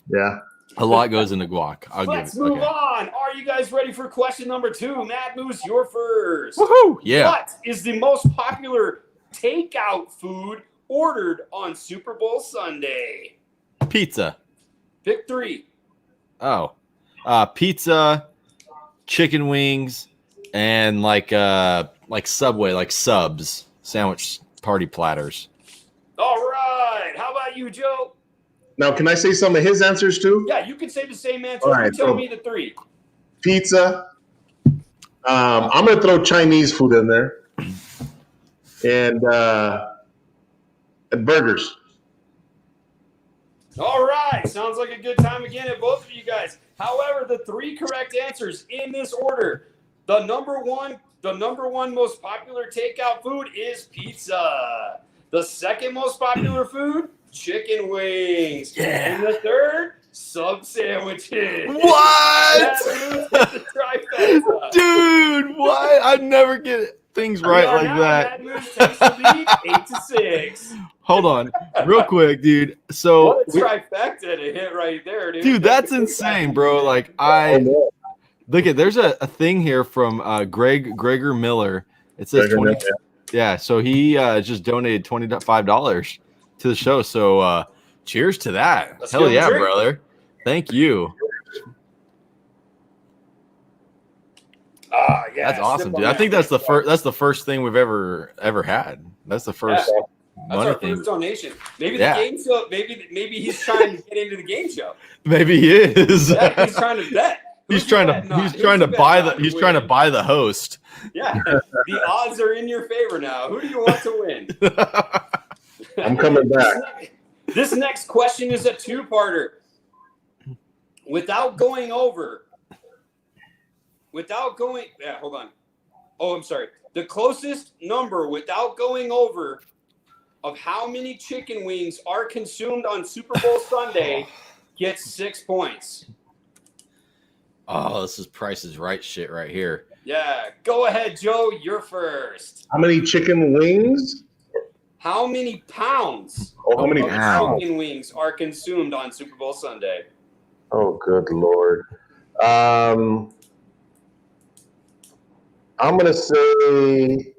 Yeah. A lot goes into guac. Let's move on. Are you guys ready for question number 2? Mad Moose, you're first. Woohoo! Yeah. What is the most popular takeout food ordered on Super Bowl Sunday? Pizza. Pick 3. Oh. Pizza, chicken wings, and like Subway, like subs, sandwich party platters. All right. How about you, Joe? Now, can I say some of his answers too? Yeah, you can say the same answer. All right, you tell me the 3. Pizza. I'm going to throw Chinese food in there. And burgers. All right. Sounds like a good time again at both of you guys. However, the 3 correct answers in this order. The number one most popular takeout food is pizza. The second most popular food, chicken wings. Yeah. And the third, sub sandwiches. What? Dude, what? I never get things right like that. Takes the lead, 8-6. Hold on, real quick, dude. So what a trifecta to hit right there, dude. Dude, that's insane, bro. Like look at there's a thing here from Gregor Miller. It says 20. Yeah, so he just donated $25 to the show. So cheers to that. Hell yeah, brother. Thank you. Yeah, that's awesome, dude. I think that's the first thing we've ever had. That's the first money our thing. First donation. Maybe the game show. Maybe he's trying to get into the game show. Maybe he is. Yeah, he's trying to bet. He's trying to buy the host. Yeah, the odds are in your favor now. Who do you want to win? I'm coming back. This next question is a 2-parter. Hold on. Oh, I'm sorry. The closest number without going over of how many chicken wings are consumed on Super Bowl Sunday gets 6 points. Oh, this is Price is Right shit right here. Yeah. Go ahead, Joe. You're first. How many chicken wings? How many pounds how many pounds? Chicken wings are consumed on Super Bowl Sunday? Oh, good Lord. I'm going to say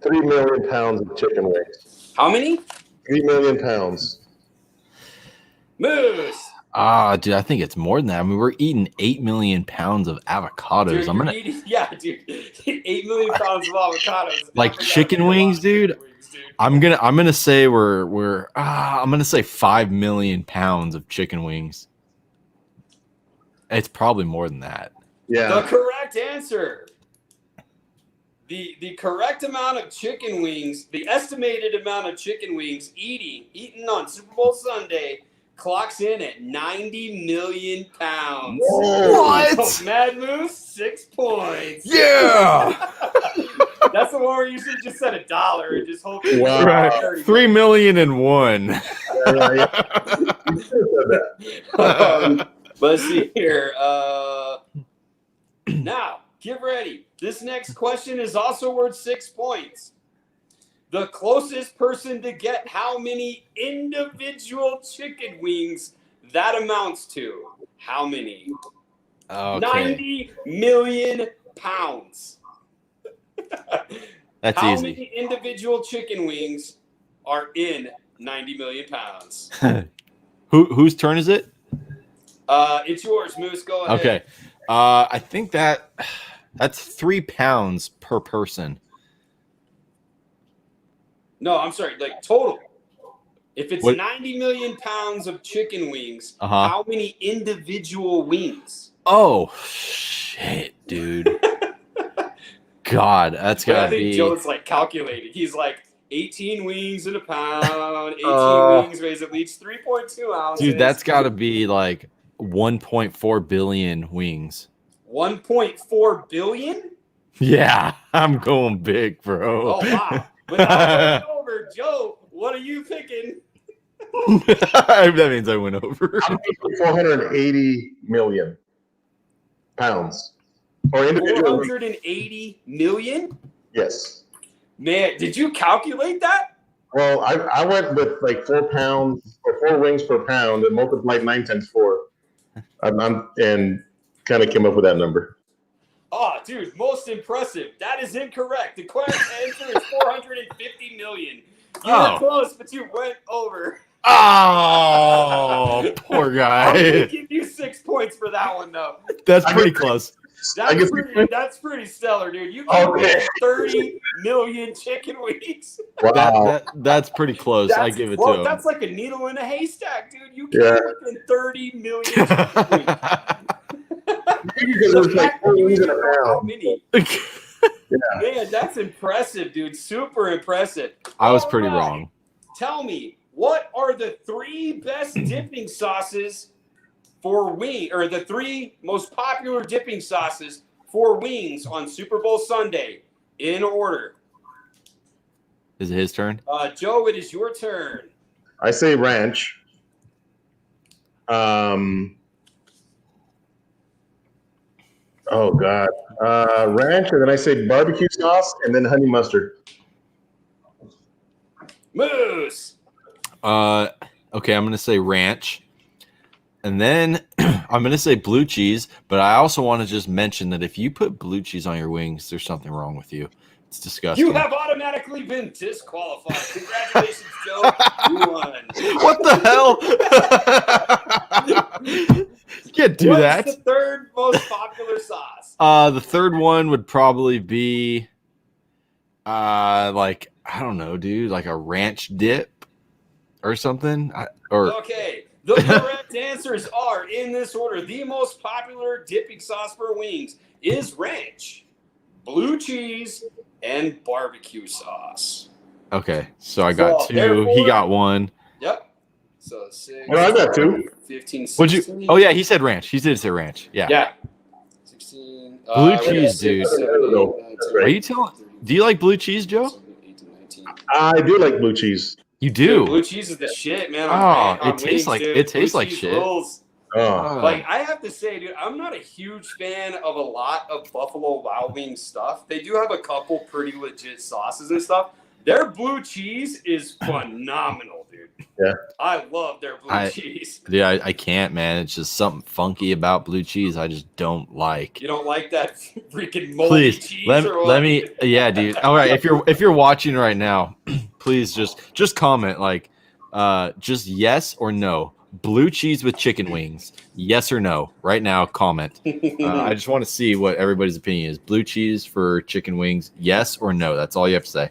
3 million pounds of chicken wings. How many? 3 million pounds. Moose. Dude, I think it's more than that. I mean, we're eating 8 million pounds of avocados. Dude, 8 million pounds of avocados. Like chicken wings, dude. I'm gonna say I'm gonna say 5 million pounds of chicken wings. It's probably more than that. Yeah. The correct answer. The correct amount of chicken wings, the estimated amount of chicken wings eaten on Super Bowl Sunday clocks in at 90 million pounds. What? So Mad Moose, 6 points. Yeah. That's the one where you should just set $1 and just hope. Wow. Right. 3 million and one. Let's see here. Now, get ready. This next question is also worth 6 points. The closest person to get how many individual chicken wings that amounts to. How many? Okay. 90 million pounds. That's how easy. many individual chicken wings are in 90 million pounds? Whose turn is it? It's yours, Moose. Go ahead. Okay. I think that's 3 pounds per person. No, I'm sorry. Like total. If it's What? 90 million pounds of chicken wings, Uh-huh. how many individual wings? Oh, shit, dude. God, that's But I gotta think be. Joe's like calculating. He's like 18 wings in a pound. 18 wings weighs at least 3.2 ounces. Dude, that's gotta be like 1.4 billion wings. 1.4 billion? Yeah, I'm going big, bro. Oh, wow. Without going over, Joe, what are you picking? That means I went over. I'm thinking 480 million pounds. Or individual. 480 million? Yes. Man, did you calculate that? Well, I went with like 4 pounds or 4 wings per pound and multiplied 9 times 4. And kind of came up with that number. Oh, dude, most impressive. That is incorrect. The correct answer is 450 million. You were close, but you went over. Oh, poor guy. I'm going to give you 6 points for that one, though. That's pretty close. That's pretty stellar, dude. You gave 30 million chicken wings. Wow. That's pretty close. I give it to him. That's like a needle in a haystack, dude. You came within 30 million chicken wings. Because it was like 4 wings in a pound. Man, that's impressive, dude. Super impressive. I was pretty wrong. Tell me, what are the 3 best dipping sauces for wing, or the 3 most popular dipping sauces for wings on Super Bowl Sunday in order? Is it his turn? Joe, it is your turn. I say ranch. Oh God, ranch, and then I say barbecue sauce, and then honey mustard. Moose. Okay, I'm gonna say ranch, and then I'm gonna say blue cheese. But I also want to just mention that if you put blue cheese on your wings, there's something wrong with you. It's disgusting. You have automatically been disqualified. Congratulations, Joe. You won. What the hell? You can't do that. What's the 3rd most popular sauce? The 3rd one would probably be, like, I don't know, dude, like a ranch dip or something. Okay, the correct answers are in this order. The most popular dipping sauce for wings is ranch, blue cheese, and barbecue sauce. Okay, so I got 2. He got 1. Yep. So 6. Well, I got 2. 15, 16. Would you? Oh yeah, he said ranch. He did say ranch. Yeah. Yeah. 16. Blue cheese, dude. 7, 8, 9, 10, Are you telling? Do you like blue cheese, Joe? 18, 19. I do like blue cheese. You do. Dude, blue cheese is the shit, man. It tastes like shit. Rules. Oh. Like, I have to say, dude, I'm not a huge fan of a lot of Buffalo Wild Wings stuff. They do have a couple pretty legit sauces and stuff. Their blue cheese is phenomenal, dude. Yeah. I love their blue cheese. Yeah, I can't, man. It's just something funky about blue cheese I just don't like. You don't like that freaking moldy cheese? Let me yeah, dude. All right, if you're watching right now, please just comment like just yes or no. Blue cheese with chicken wings. Yes or no. Right now, comment. I just want to see what everybody's opinion is. Blue cheese for chicken wings. Yes or no. That's all you have to say.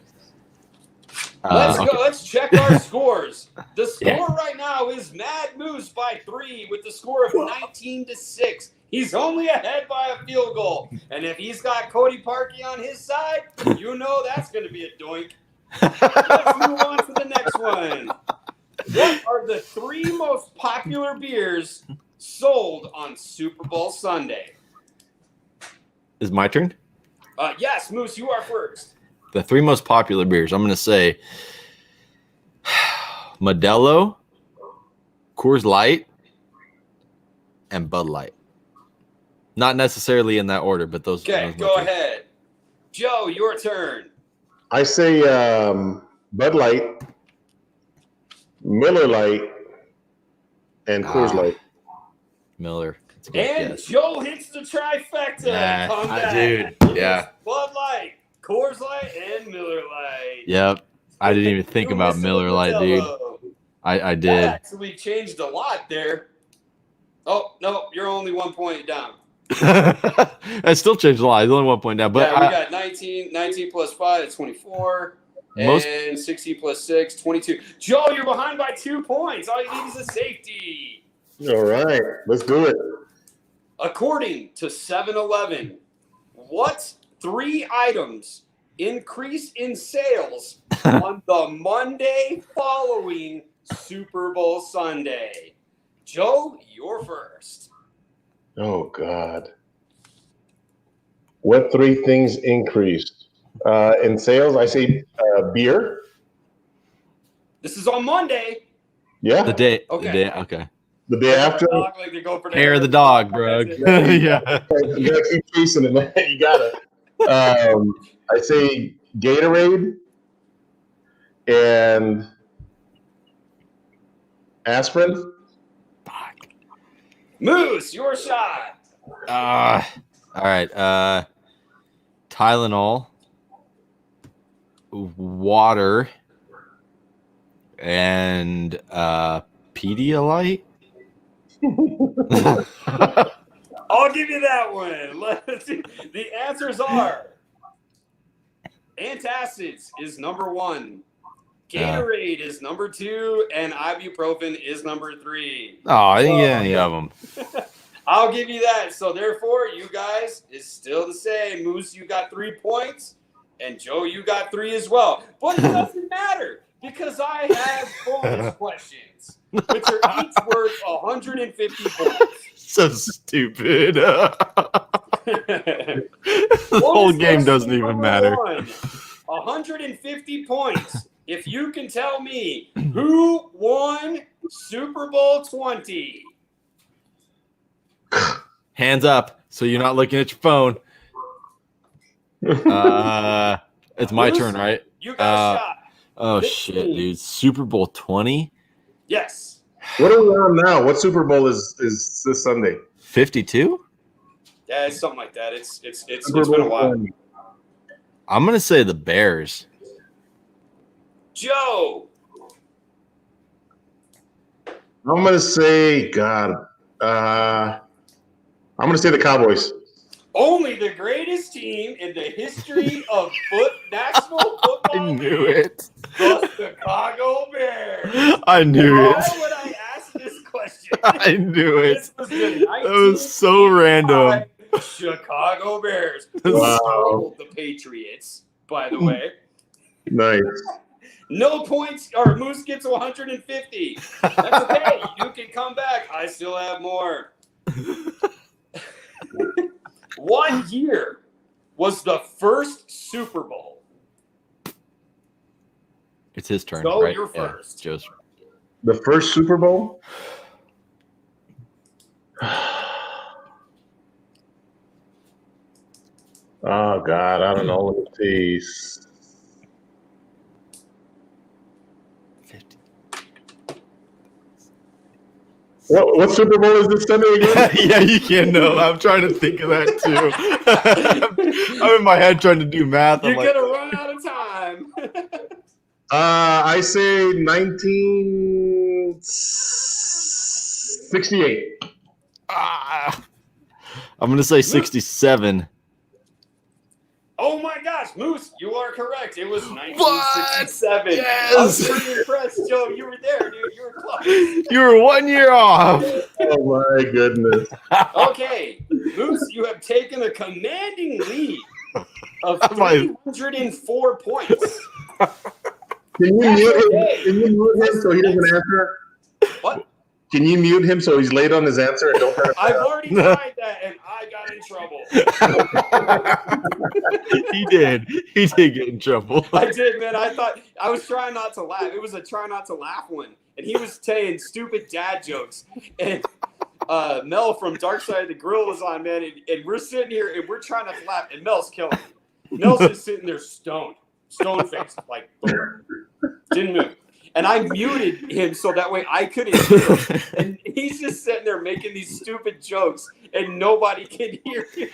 Let's go. Let's check our scores. The score right now is Mad Moose by 3 with the score of 19-6. He's only ahead by a field goal. And if he's got Cody Parkey on his side, you know that's going to be a doink. Let's move on to the next one. What are the 3 most popular beers sold on Super Bowl Sunday? Is my turn? Yes, Moose, you are first. The 3 most popular beers. I'm going to say Modelo, Coors Light, and Bud Light. Not necessarily in that order, but those. Okay, go ahead. Joe, your turn. I say Bud Light, Miller Light, and Coors Light. Miller. And Joe hits the trifecta. Yeah, dude. Yeah. Bud Light, Coors Light, and Miller Light. Yep. I didn't even think about Miller Light, dude. I did. That actually changed a lot there. Oh, no, you're only 1 point down. That still changed a lot. It's only 1 point down. But yeah, we got 19 plus 5 is 24. And 60 plus 6, 22. Joe, you're behind by 2 points. All you need is a safety. All right, let's do it. According to 7-Eleven, what 3 items increase in sales on the Monday following Super Bowl Sunday? Joe, you're first. Oh, God. What 3 things increased? In sales, I say beer. This is on Monday. Yeah. The day. Okay. Okay. The day after. Like they go for hair of the dog, bro. Yeah. You gotta keep chasing it, man. You gotta. I say Gatorade and aspirin. Moose, your shot. All right. Tylenol, water, and Pedialyte. I'll give you that one. Let's see. The answers are antacids is number 1, Gatorade is number 2, and ibuprofen is number 3. Oh, I didn't get any of them. I'll give you that. So therefore, you guys is still the same. Moose, you got 3 points, and Joe, you got 3 as well. But it doesn't matter because I have bonus questions, which are each worth 150 points. So stupid. The whole game doesn't even matter. 150 points. If you can tell me who won Super Bowl 20. Hands up, so you're not looking at your phone. It's my turn, right? You got a shot. Oh, shit, dude. Super Bowl 20? Yes. What are we on now? What Super Bowl is this Sunday? 52? Yeah, it's something like that. It's been a while. I'm going to say the Bears. Joe. I'm going to say, God, I'm going to say the Cowboys. Only the greatest team in the history of National Football. I knew it. The Chicago Bears. I knew it. Why would I ask this question? I knew it. This was the That was so random. Chicago Bears. Wow. The Patriots, by the way. Nice. No points, or Moose gets 150. That's okay. You can come back. I still have more. What year was the first Super Bowl? It's his turn. Joe, right? you're first. Yeah, Joe's. The first Super Bowl? Oh, God, I don't know. Let me see. 50. What Super Bowl is this Sunday again? Yeah, you can't know. I'm trying to think of that too. I'm in my head trying to do math. You're going to run out of time. I say 1968. I'm going to say 67. Oh my gosh, Moose, you are correct. It was 1967. Yes! I was pretty impressed, Joe. You were there, dude. You were close. You were 1 year off. Oh my goodness. Okay, Moose, you have taken a commanding lead of 304 points. Can you mute him so he doesn't answer? What? Can you mute him so he's late on his answer and don't try to? I've already tried that and I got in trouble. He did. He did get in trouble. I did, man. I thought I was trying not to laugh. It was a try not to laugh one. And he was saying stupid dad jokes. And Mel from Dark Side of the Grill was on, man. And we're sitting here and we're trying not to laugh. And Mel's killing me. Mel's just sitting there stone faced, like, boom. Didn't move. And I muted him so that way I couldn't hear him. And he's just sitting there making these stupid jokes, and nobody can hear him.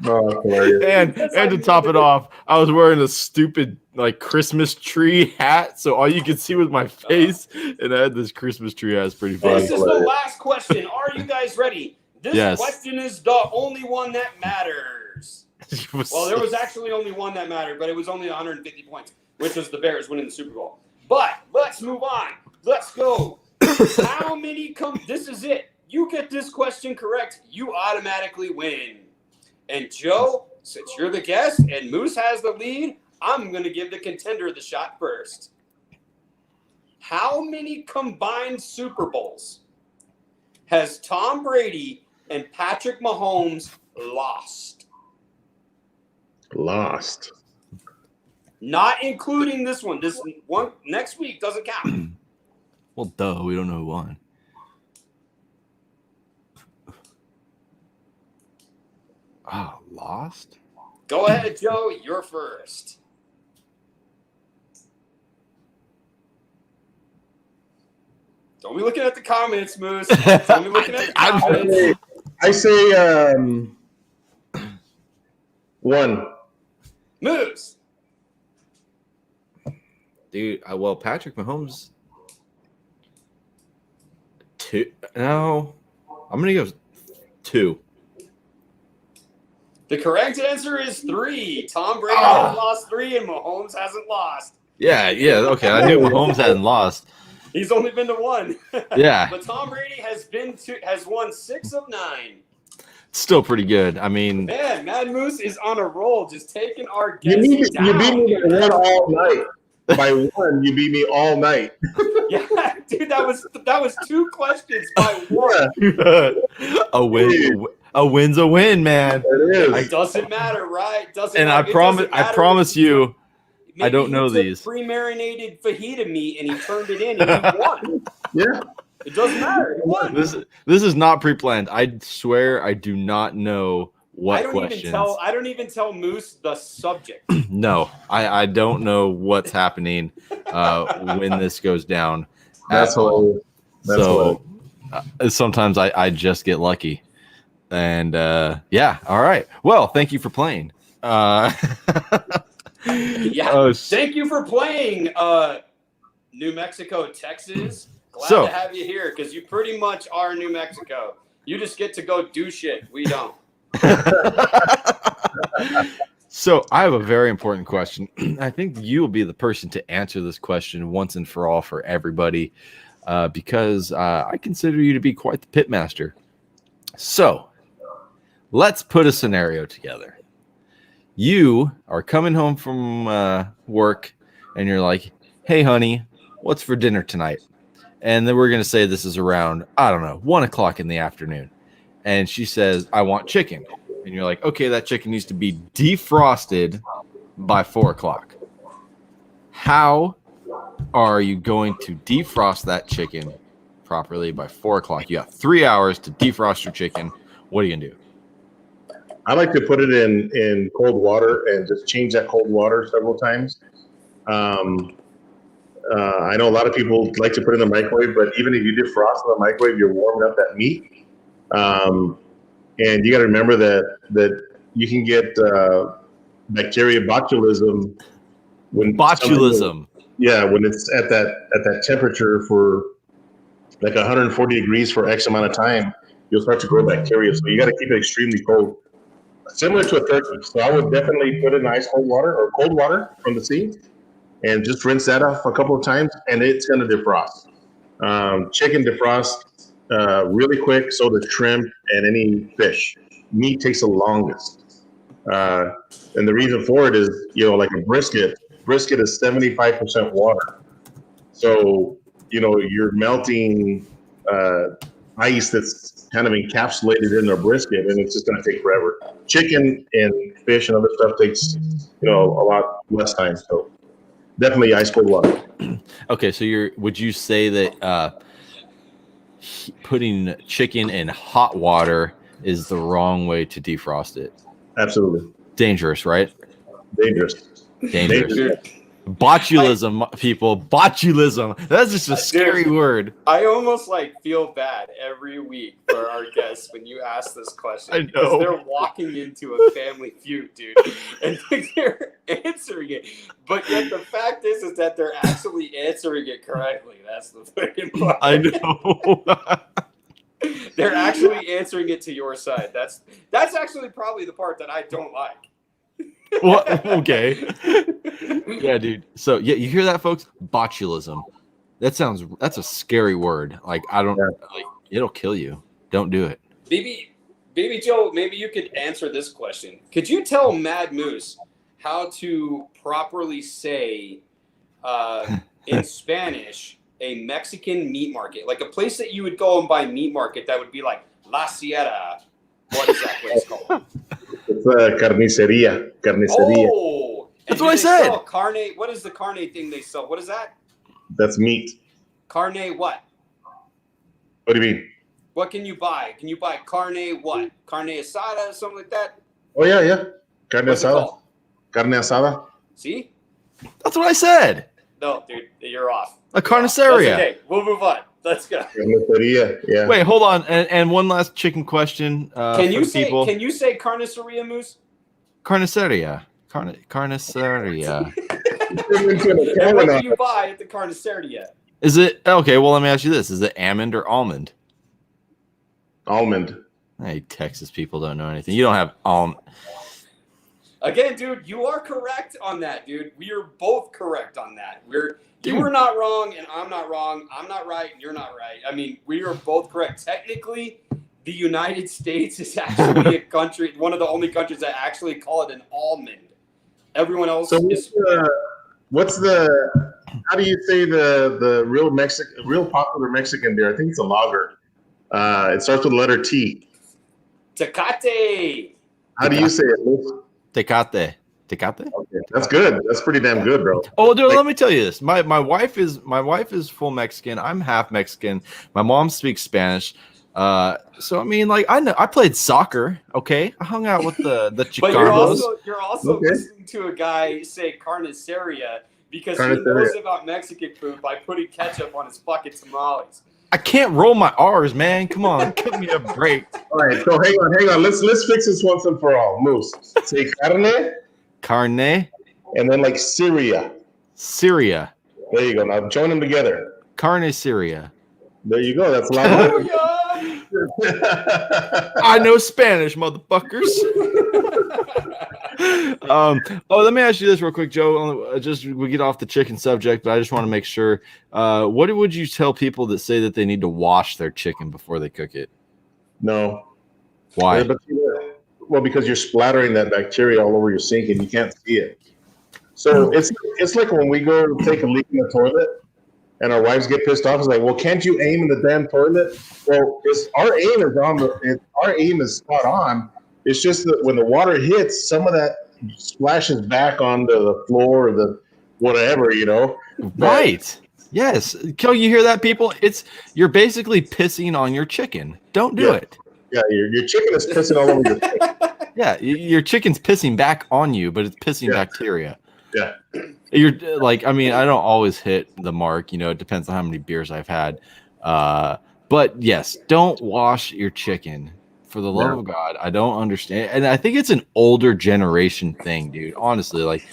And to top it off, I was wearing a stupid like Christmas tree hat, so all you could see was my face, and I had this Christmas tree hat. It's pretty funny. This is the last question. Are you guys ready? This question is the only one that matters. Well, there was actually only one that mattered, but it was only 150 points, which was the Bears winning the Super Bowl. But let's move on. Let's go. How many this is it. You get this question correct, you automatically win. And Joe, since you're the guest and Moose has the lead, I'm going to give the contender the shot first. How many combined Super Bowls has Tom Brady and Patrick Mahomes lost? Lost. Not including this one. This one next week doesn't count. Well, duh, we don't know who won. Oh, lost? Go ahead, Joe. You're first. Don't be looking at the comments, Moose. Don't be looking at the comments. I say 1. Moose. Dude, well, Patrick Mahomes. 2. No, I'm gonna go 2. The correct answer is 3. Tom Brady has lost 3, and Mahomes hasn't lost. Yeah. Okay, I knew Mahomes hadn't lost. He's only been to 1. Yeah, but Tom Brady has won 6 of 9. Still pretty good. I mean, man, Mad Moose is on a roll, just taking our You guesses beat me by 1 all night. By 1, you beat me all night. Yeah, dude, that was 2 questions by 1. A win's a win, man. It is. It doesn't matter, right? Doesn't And matter. I promise you, I don't know these. Pre-marinated fajita meat, and he turned it in, and he won. Yeah. It doesn't matter. He won. This is not pre-planned. I swear I do not know what questions. I don't even tell Moose the subject. No, I don't know what's happening when this goes down. That's all. Sometimes I just get lucky. And yeah, all right. Well, thank you for playing. Thank you for playing, New Mexico, Texas. Glad to have you here because you pretty much are New Mexico. You just get to go do shit. We don't. So I have a very important question. I think you will be the person to answer this question once and for all for everybody because I consider you to be quite the pitmaster. So let's put a scenario together. You are coming home from work and you're like, hey, honey, what's for dinner tonight? And then we're going to say this is around, 1 o'clock in the afternoon. And she says, I want chicken. And you're like, okay, that chicken needs to be defrosted by 4 o'clock. How are you going to defrost that chicken properly by 4 o'clock? You got 3 hours to defrost your chicken. What are you going to do? I like to put it in cold water and just change that cold water several times. I know a lot of people like to put it in the microwave, but even if you defrost in the microwave, you're warming up that meat. And you got to remember that you can get bacteria botulism when botulism. When it's at that temperature for like 140 degrees for X amount of time, you'll start to grow bacteria. So you got to keep it extremely cold, similar to a turkey. So I would definitely put it in ice cold water or cold water from the sea, and just rinse that off a couple of times, and it's going to defrost. Chicken defrost really quick, so does shrimp and any fish. Meat takes the longest. And the reason for it is, like a brisket is 75% water. So, you're melting ice that's kind of encapsulated in a brisket, and it's just going to take forever. Chicken and fish and other stuff takes, a lot less time. So definitely ice cold water. Okay, so would you say that putting chicken in hot water is the wrong way to defrost it? Absolutely. Dangerous, right? Dangerous. Botulism, people. Botulism. That's just a scary word. I almost like feel bad every week for our guests when you ask this question. I know. Because they're walking into a family feud, dude, and they're answering it. But yet the fact is that they're actually answering it correctly. That's the fucking part. I know. They're actually answering it to your side. That's actually probably the part that I don't like. Well, okay. Yeah, dude. So yeah, you hear that, folks? Botulism. That's a scary word. Like like it'll kill you. Don't do it. Baby Joe, maybe you could answer this question. Could you tell Mad Moose how to properly say in Spanish a Mexican meat market? Like a place that you would go and buy meat market that would be like La Sierra. What is that place called? It's carniceria. Oh, that's what I said. Carne. What is the carne thing they sell? What is that? That's meat. Carne what? What do you mean? What can you buy? Can you buy carne what? Carne asada, something like that? Oh yeah. Carne What's it asada. called? Carne asada. See? That's what I said. No, dude, you're off. A carniceria. Okay, we'll move on. Let's go. Carniceria. Yeah. Wait, hold on. And one last chicken question. Can you say carniceria, Moose? Carniceria? Carniceria. And what do you buy at the carniceria? Is it okay? Well, let me ask you this: is it almond or almond? Almond. Hey, Texas people don't know anything. You don't have almond. Again, dude, you are correct on that, dude. We are both correct on that. You were not wrong, and I'm not wrong. I'm not right, and you're not right. I mean, we are both correct. Technically, the United States is actually a country, one of the only countries that actually call it an almond. Everyone else is. How do you say the real popular Mexican beer? I think it's a lager. It starts with the letter T. Tecate. How do you say it, Luis? Tecate. Okay, that's good. That's pretty damn good, bro. Oh, dude, let me tell you this. My wife is full Mexican. I'm half Mexican. My mom speaks Spanish. So I mean, like I played soccer. Okay, I hung out with the Chicanos. But you're also listening to a guy say carniceria because he knows about Mexican food by putting ketchup on his fucking tamales. I can't roll my R's, man. Come on, give me a break. All right, so hang on. Let's fix this once and for all. Moose, say carne, and then like Syria. There you go. Now join them together. Carne Syria. There you go. That's a lot. I know Spanish, motherfuckers. Let me ask you this real quick, Joe. We get off the chicken subject, but I just want to make sure. What would you tell people that say that they need to wash their chicken before they cook it? No. Why? Well, because you're splattering that bacteria all over your sink and you can't see it. So it's like when we go take a leak in the toilet and our wives get pissed off. It's like, well, can't you aim in the damn toilet? Well, our aim is spot on. It's just that when the water hits, some of that splashes back onto the floor or the whatever, you know. Right. Yes. Can you hear that, people? You're basically pissing on your chicken. Don't do it. Yeah, your chicken is pissing all over your chicken. Yeah, your chicken's pissing back on you, but it's pissing bacteria. Yeah. You're like, I mean, I don't always hit the mark. You know, it depends on how many beers I've had. But yes, don't wash your chicken. For the love of God, I don't understand. And I think it's an older generation thing, dude. Honestly, like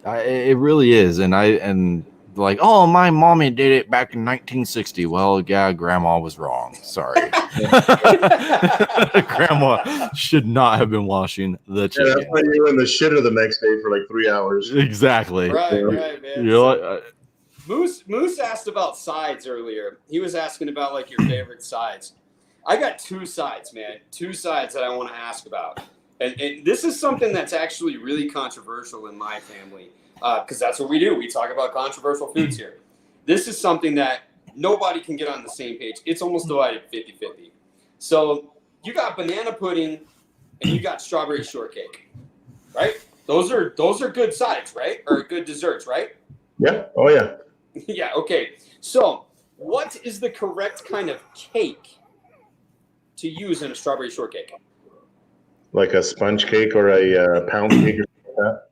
it really is. And like, oh, my mommy did it back in 1960. Well, yeah, grandma was wrong. Sorry. Grandma should not have been washing the chicken. Yeah, that's why you were in the shitter the next day for like 3 hours. Exactly. Right, man. You're Moose asked about sides earlier. He was asking about like your favorite sides. I got 2 sides, man. 2 sides that I want to ask about. And this is something that's actually really controversial in my family because that's what we do. We talk about controversial foods here. This is something that nobody can get on the same page. It's almost divided 50-50. So you got banana pudding and you got strawberry shortcake, right? Those are good sides, right? Or good desserts, right? Yeah. Oh, yeah. Yeah, okay. So what is the correct kind of cake to use in a strawberry shortcake? Like a sponge cake or a pound cake or something like that?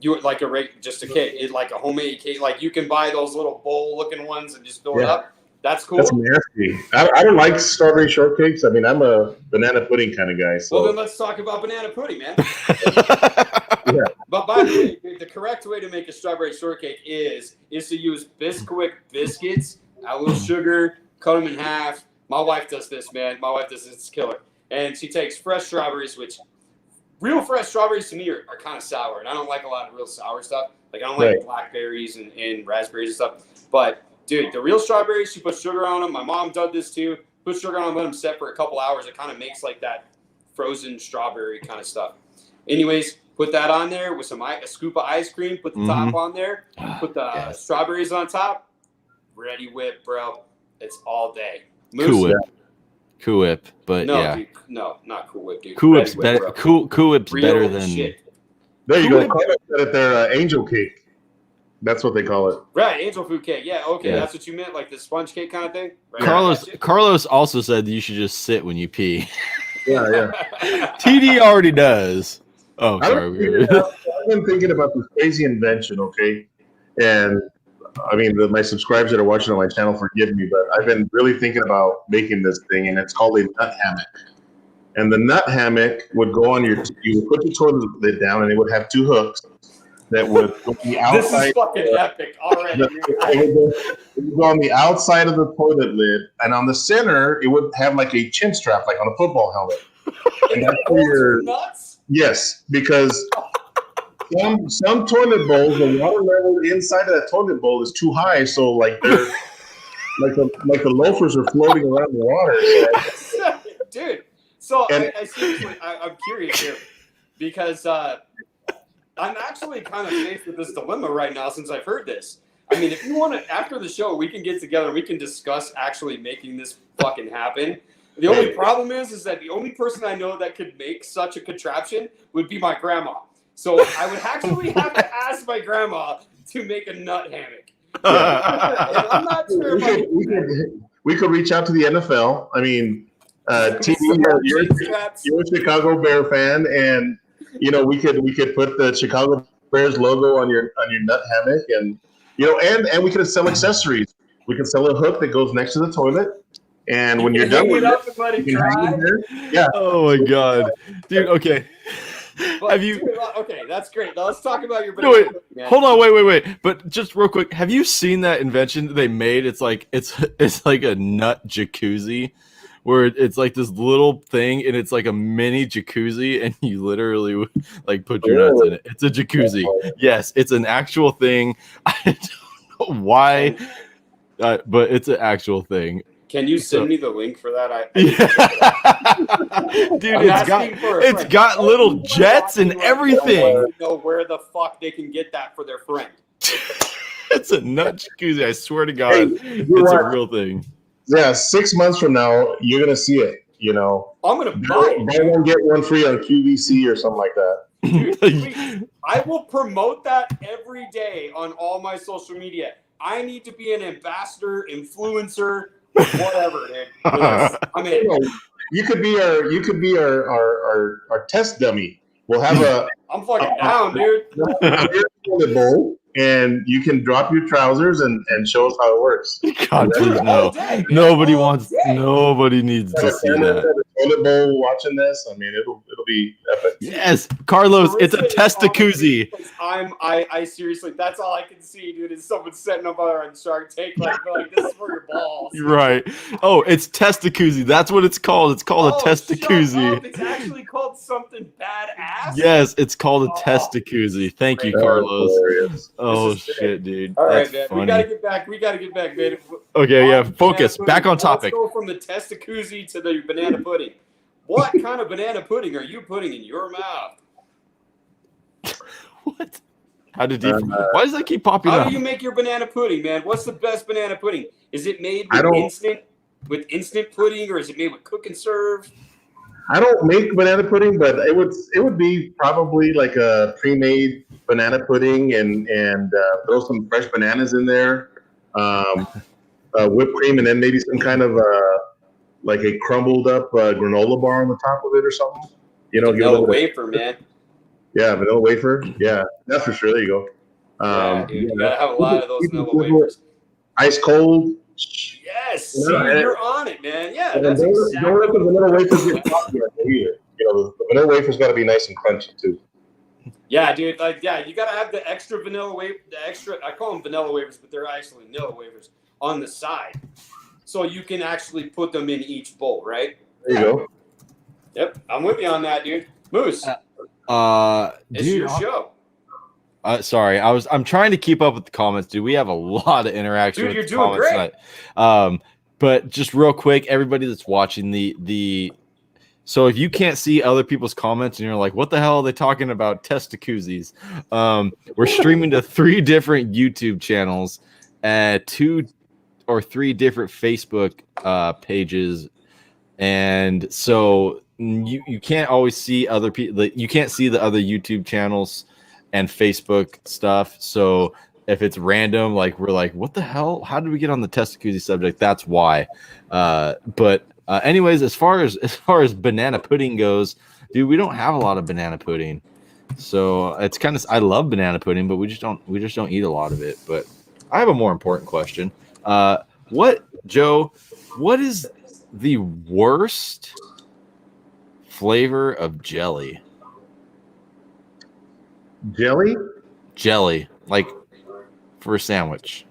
You would like just a cake, like a homemade cake. Like you can buy those little bowl looking ones and just fill it up. That's cool. That's nasty. I don't like strawberry shortcakes. I mean, I'm a banana pudding kind of guy. So. Well, then let's talk about banana pudding, man. Yeah. But by the way, the correct way to make a strawberry shortcake is to use Bisquick biscuits, add a little sugar, cut them in half. My wife does this, man. My wife does this. It's killer. And she takes fresh strawberries, which real fresh strawberries to me are kind of sour. And I don't like a lot of real sour stuff. Like I don't like blackberries and raspberries and stuff. But, dude, the real strawberries, she puts sugar on them. My mom does this too. Put sugar on them, let them set for a couple hours. It kind of makes like that frozen strawberry kind of stuff. Anyways, put that on there with a scoop of ice cream. Put the top on there. Put the strawberries on top. Ready whip, bro. It's all day. Cool Whip, but no, dude, no, not Cool Whip, dude. Cool Whip's better. Cool Whip's Real better than. shit. There you go. Call it their angel cake. That's what they call it. Right, angel food cake. Yeah, okay, that's what you meant, like the sponge cake kind of thing. Right, Carlos also said that you should just sit when you pee. Yeah. TD already does. Oh, sorry. I've been thinking about this crazy invention, okay? And I mean, my subscribers that are watching on my channel, forgive me, but I've been really thinking about making this thing, and it's called a nut hammock. And the nut hammock would go on you would put your toilet lid down, and it would have two hooks that would go on the outside. This is fucking epic already. It would go on the outside of the toilet lid, and on the center, it would have like a chin strap, like on a football helmet. And that's for your nuts? Yes, because some toilet bowls, the water level inside of that toilet bowl is too high, so like they're like the loafers are floating around the water. So. Dude, so I seriously, I'm curious here because I'm actually kind of faced with this dilemma right now since I've heard this. I mean, if you want to, after the show, we can get together and we can discuss actually making this fucking happen. The only problem is that the only person I know that could make such a contraption would be my grandma. So I would actually have to ask my grandma to make a nut hammock. I'm not sure. We could reach out to the NFL. I mean, TV, you're a Chicago Bear fan, and we could put the Chicago Bears logo on your nut hammock, and and we could sell accessories. We can sell a hook that goes next to the toilet, and when you're done with it, you can hang it there. Yeah. Oh my god, dude. Okay. But, have you? Dude, okay, that's great. Now let's talk about your. No, hold on, wait. But just real quick, have you seen that invention that they made? It's like a nut jacuzzi, where it's like this little thing, and it's like a mini jacuzzi, and you literally like put your nuts in it. It's a jacuzzi. Yes, it's an actual thing. I don't know why, but it's an actual thing. Can you send me the link for that? Dude, it's got little jets and everything. I don't know where the fuck they can get that for their friend. It's a nut jacuzzi. I swear to God, it's a real thing. Yeah, 6 months from now, you're gonna see it. I'm gonna buy it. Buy one get one free on QVC or something like that. Dude, I will promote that every day on all my social media. I need to be an ambassador, influencer. Whatever, dude. I mean, you could be our test dummy. We'll have I'm fucking down, dude. Bowl, and you can drop your trousers and show us how it works. God, please no. Nobody needs to see that. Toilet bowl watching this. I mean, it'll be epic. Yes, Carlos, it's a testacuzzi. I seriously, that's all I can see, dude, is someone setting up on Shark Tank like this is for your balls. Right. Oh, it's testacuzzi. That's what it's called. It's called a testacuzzi. It's actually called something badass. Yes, it's called a testacuzzi. Thank you, Carlos. Oh shit, dude. All right, man. Funny. We gotta get back, man. Okay, yeah. Focus. Back on topic. Let's go from the testacuzzi to the banana pudding. What kind of banana pudding are you putting in your mouth? What? How did you? Why does that keep popping up? How do you make your banana pudding, man? What's the best banana pudding? Is it made with instant pudding, or is it made with cook and serve? I don't make banana pudding, but it would be probably like a pre-made banana pudding, and throw some fresh bananas in there, whipped cream, and then maybe some kind of like a crumbled up granola bar on the top of it or something. No wafer, man. Yeah, vanilla wafer. Yeah, that's for sure. There you go. Yeah, dude, you gotta have a lot of those vanilla wafers. Ice cold. Yes, see, you're on it, man. Yeah, And that's exactly don't let the what vanilla wafers get coffee either. The vanilla wafer's got to be nice and crunchy too. Yeah, dude. Like, yeah, you gotta have the extra vanilla wafer. The extra, I call them vanilla wafers, but they're actually vanilla wafers on the side, so you can actually put them in each bowl, right? There you go. Yep, I'm with you on that, dude. Moose, it's dude, your show. Sorry, I'm trying to keep up with the comments, dude. We have a lot of interaction. Dude, with you're doing great. Tonight. But just real quick, everybody that's watching so if you can't see other people's comments and you're like, what the hell are they talking about? Testicuzis. We're streaming to 3 different YouTube channels, 2 or 3 different Facebook pages, and so you can't always see other people. You can't see the other YouTube channels and Facebook stuff. So if it's random, like we're like, what the hell? How did we get on the Testacuzi subject? That's why. Anyways, as far as banana pudding goes, dude, we don't have a lot of banana pudding. So it's kind of, I love banana pudding, but we just don't eat a lot of it. But I have a more important question. What is the worst flavor of jelly? Jelly, like for a sandwich.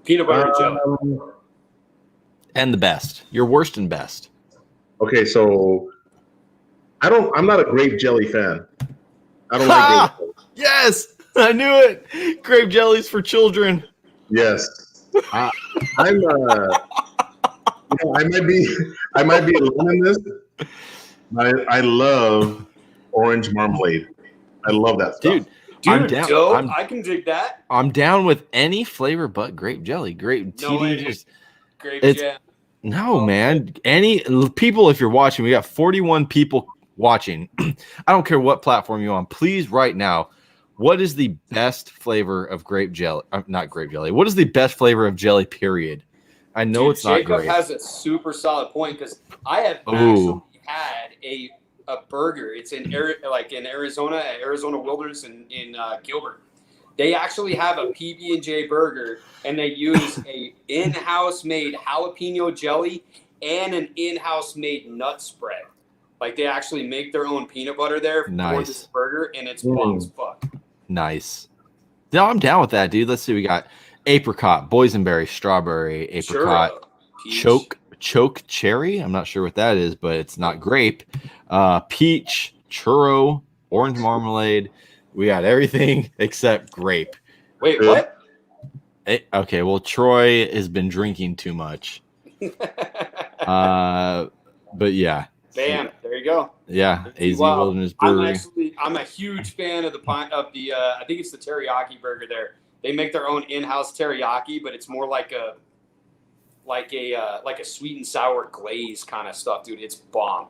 Peanut butter and jelly. And the best. Your worst and best. Okay, so I'm not a grape jelly fan. I don't like grape jelly. Yes, I knew it. Grape jellies for children. Yes. I'm I might be alone in this. I love orange marmalade. I love that stuff. Dude, I'm down. dope. I can dig that. I'm down with any flavor but grape jelly. Grape jam. No, man. Any people, if you're watching, we got 41 people watching. I don't care what platform you're on. Please, right now, what is the best flavor of grape jelly? Not grape jelly. What is the best flavor of jelly, period? I know it's not Jacob great. has a super solid point because I have actually had a burger. It's in Arizona, at Arizona Wilderness in Gilbert. They actually have a PB&J burger, and they use a in-house made jalapeno jelly and an in-house made nut spread. Like they actually make their own peanut butter there for this burger, and it's bomb as fuck. Nice. No, I'm down with that, dude. Let's see. We got apricot, boysenberry, strawberry, apricot, choke cherry. I'm not sure what that is, but it's not grape. Peach, churro, orange marmalade. We got everything except grape. Wait, what? Okay, well, Troy has been drinking too much. But yeah. Bam! There you go. Yeah, AZ Wilderness Brewery. I'm a huge fan of I think it's the teriyaki burger there. They make their own in-house teriyaki, but it's more like a sweet and sour glaze kind of stuff, dude. It's bomb.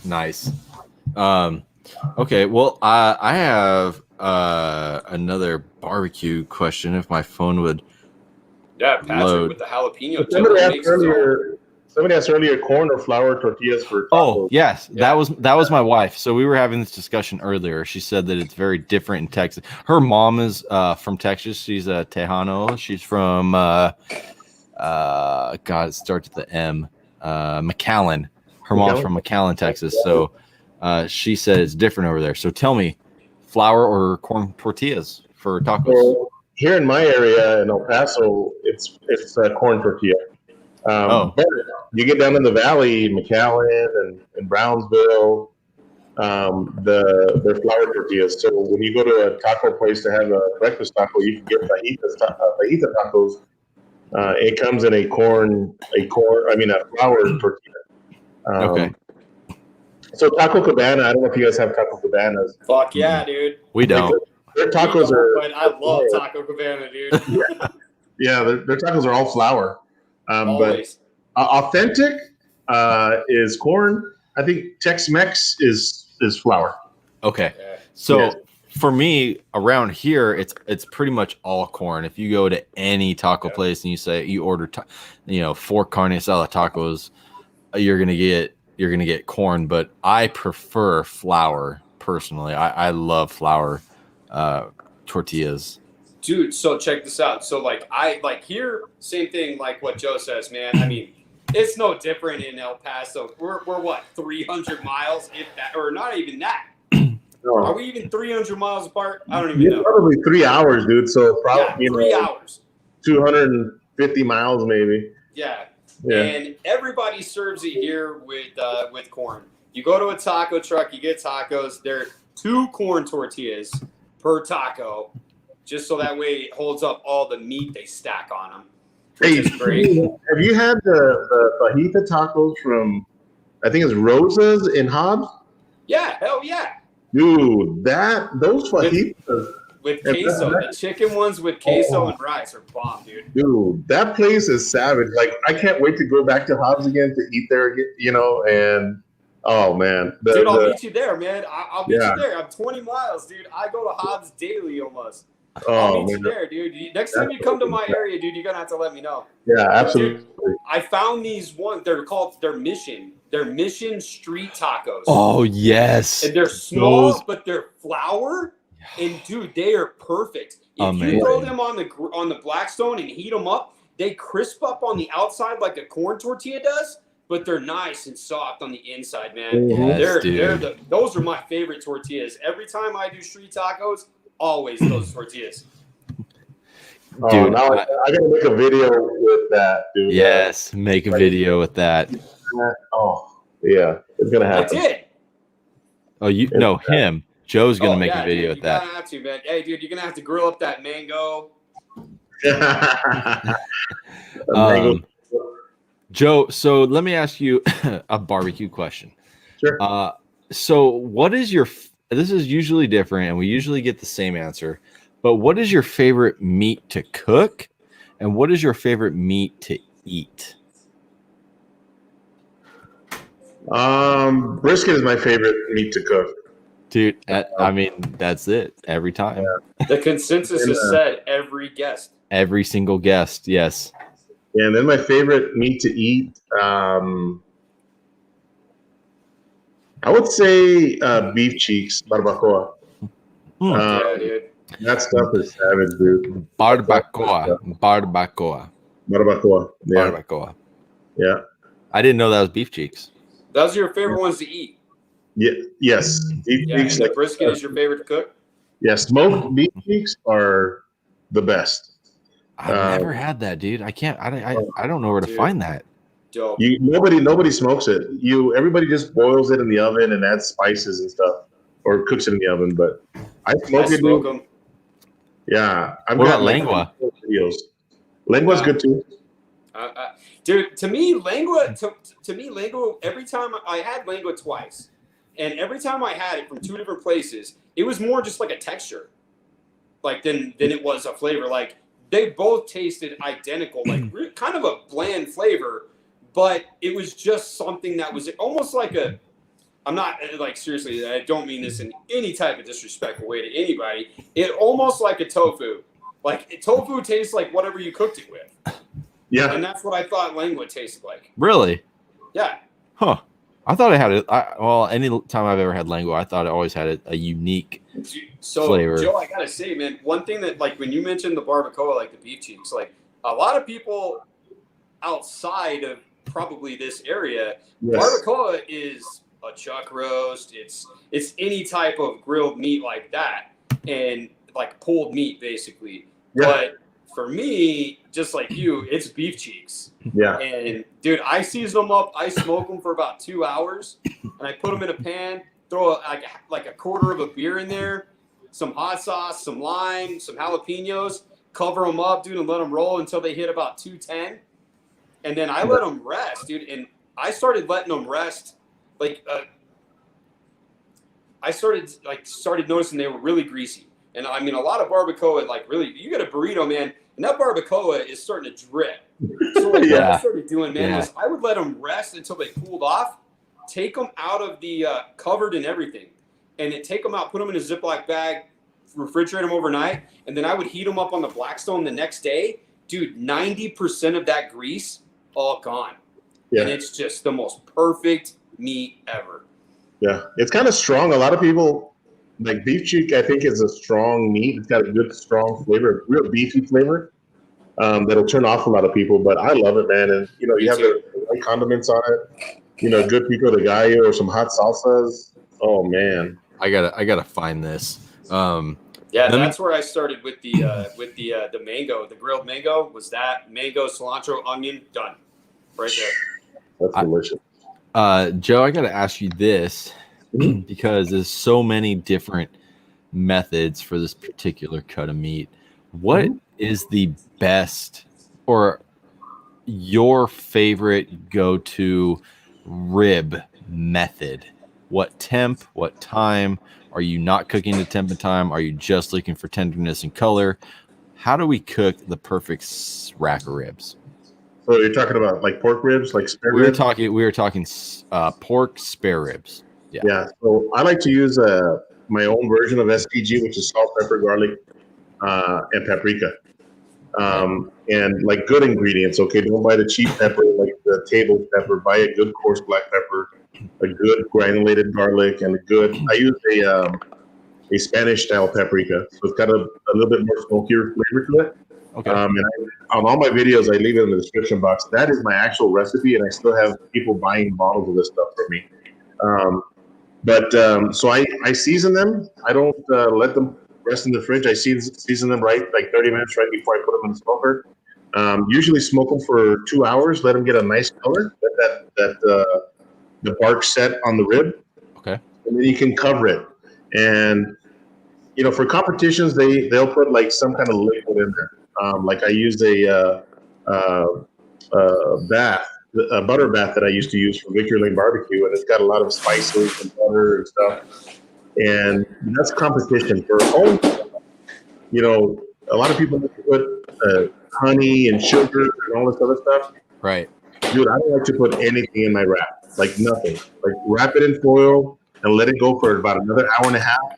Nice. Okay, well, I have another barbecue question. If my phone would, Patrick with the jalapeno. Somebody asked earlier, corn or flour tortillas for tacos. Oh yes, that was my wife. So we were having this discussion earlier. She said that it's very different in Texas. Her mom is from Texas. She's a Tejano. She's from it starts with the M. McAllen. Her mom's from McAllen, Texas. So she said it's different over there. So tell me, flour or corn tortillas for tacos? Well, here in my area in El Paso, it's corn tortilla. But you get down in the valley, McAllen and Brownsville, they're flour tortillas. So when you go to a taco place to have a breakfast taco, you can get fajita tacos. It comes in a flour tortilla. Okay. So Taco Cabana, I don't know if you guys have Taco Cabanas. Fuck yeah, dude. We don't. Their tacos are. But I love Taco Cabana, dude. Yeah, their tacos are all flour. Always. But authentic is corn. I think Tex-Mex is flour. Okay. So for me around here, it's pretty much all corn. If you go to any taco place and you order 4 carne asada tacos, you're gonna get corn, but I prefer flour personally. I love flour tortillas. Dude, so check this out. So like here, same thing like what Joe says, man. I mean, it's no different in El Paso. We're what, 300 miles, if that, or not even that. No. Are we even 300 miles apart? I don't even know. Probably 3 hours, dude. So probably 3 hours. 250 miles, maybe. Yeah. And everybody serves it here with corn. You go to a taco truck, you get tacos. They're 2 corn tortillas per taco, just so that way it holds up all the meat they stack on them. Which is great. Have you had the fajita tacos from, I think it's Rosa's in Hobbs? Yeah, hell yeah. Dude, those fajitas with queso, the chicken ones with queso and rice are bomb, dude. Dude, that place is savage. Like, I can't wait to go back to Hobbs again to eat there again, and oh man, dude, I'll meet you there, man. I'll meet you there. I'm 20 miles, dude. I go to Hobbs daily almost. I'll meet you there, dude. Next time you come to my area, dude, you're gonna have to let me know. Yeah, absolutely. Dude, I found these ones. They're Mission. They're Mission street tacos. Oh yes. And they're small, but they're flour. And dude, they are perfect. If you throw them on the Blackstone and heat them up, they crisp up on the outside like a corn tortilla does, but they're nice and soft on the inside, man. Yes, those are my favorite tortillas. Every time I do street tacos, always those tortillas. Dude, now I gotta make a video with that, dude. Yes, make a video with that. Oh, yeah, it's gonna happen. I did. Oh, him. Joe's gonna make a video with that. You're gonna have to, man. Hey, dude, you're gonna have to grill up that mango. Joe, so let me ask you a barbecue question. Sure. So what is this is usually different, and we usually get the same answer, but what is your favorite meat to cook, and what is your favorite meat to eat? Brisket is my favorite meat to cook. Dude, I mean, that's it every time. Yeah. The consensus is set every guest. Every single guest, yes. Yeah, and then my favorite meat to eat, I would say beef cheeks, barbacoa. Yeah, dude. That stuff is savage, dude. Barbacoa. Yeah. Barbacoa. Yeah. I didn't know that was beef cheeks. Those are your favorite ones to eat. Yeah. Yes. Beef cheeks. And the brisket is your favorite to cook? Yeah, smoked beef cheeks are the best. I've never had that, dude. I can't. I don't know where to find that. Dope. Nobody smokes it. Everybody just boils it in the oven and adds spices and stuff, or cooks it in the oven. But I smoke them. Yeah. What about lengua? Videos. Lengua's good too. Dude, to me, lengua. Every time I had lengua twice, and every time I had it from 2 different places, it was more just like a texture, like than it was a flavor. Like they both tasted identical, like kind of a bland flavor, but it was just something that was almost like a. I'm not like seriously. I don't mean this in any type of disrespectful way to anybody. It almost like a tofu. Like tofu tastes like whatever you cooked it with. Yeah, and that's what I thought lengua tasted like. Really? Yeah. Huh. I thought it had any time I've ever had lengua, I thought it always had a unique flavor. Joe, I gotta say, man, one thing that like when you mentioned the barbacoa, like the beef cheeks, like a lot of people outside of probably this area, barbacoa is a chuck roast. It's any type of grilled meat like that, and like pulled meat basically. Yeah. But for me, just like you, it's beef cheeks. Yeah. And dude, I season them up. I smoke them for about 2 hours, and I put them in a pan. Throw like a quarter of a beer in there, some hot sauce, some lime, some jalapenos. Cover them up, dude, and let them roll until they hit about 210. And then I let them rest, dude. And I started letting them rest. I started noticing they were really greasy. And I mean, a lot of barbacoa, like really, you get a burrito, man, and that barbacoa is starting to drip. So what I started doing, man, was I would let them rest until they cooled off, take them out of the covered and everything, and then take them out, put them in a Ziploc bag, refrigerate them overnight, and then I would heat them up on the Blackstone the next day. Dude, 90% of that grease all gone. Yeah. And it's just the most perfect meat ever. Yeah, it's kind of strong. A lot of people like beef cheek, I think is a strong meat. It's got a good, strong flavor, real beefy flavor. That'll turn off a lot of people, but I love it, man. And you know, you have the right condiments on it. You know, good pico de gallo or some hot salsas. Oh man, I gotta find this. Yeah, that's where I started with the mango, the grilled mango. Was that mango, cilantro, onion, done, right there. That's delicious. Joe, I gotta ask you this because there's so many different methods for this particular cut of meat. What is the best or your favorite go-to rib method? What temp, what time? Are you not cooking the temp and time? Are you just looking for tenderness and color? How do we cook the perfect rack of ribs? So you're talking about like pork ribs, like spare ribs? We were talking pork spare ribs. Yeah. Yeah. So I like to use my own version of SPG, which is salt, pepper, garlic, and paprika. And like good ingredients. Okay, don't buy the cheap pepper, like the table pepper. Buy a good coarse black pepper, a good granulated garlic, and I use a Spanish style paprika, so it's got a little bit more smokier flavor to it. Okay. And on all my videos, I leave it in the description box. That is my actual recipe, and I still have people buying bottles of this stuff from me. So I season them. I don't let them rest in the fridge. I season them right, like 30 minutes right before I put them in the smoker. Usually smoke them for 2 hours. Let them get a nice color. Let the bark set on the rib. Okay. And then you can cover it. And you know, for competitions, they'll put like some kind of liquid in there. Like I used a butter bath that I used to use for Victory Lane Barbecue, and it's got a lot of spices and butter and stuff. And that's competition. For home, you know, a lot of people put honey and sugar and all this other stuff. Right. Dude, I don't like to put anything in my wrap. Like nothing. Like wrap it in foil and let it go for about another hour and a half.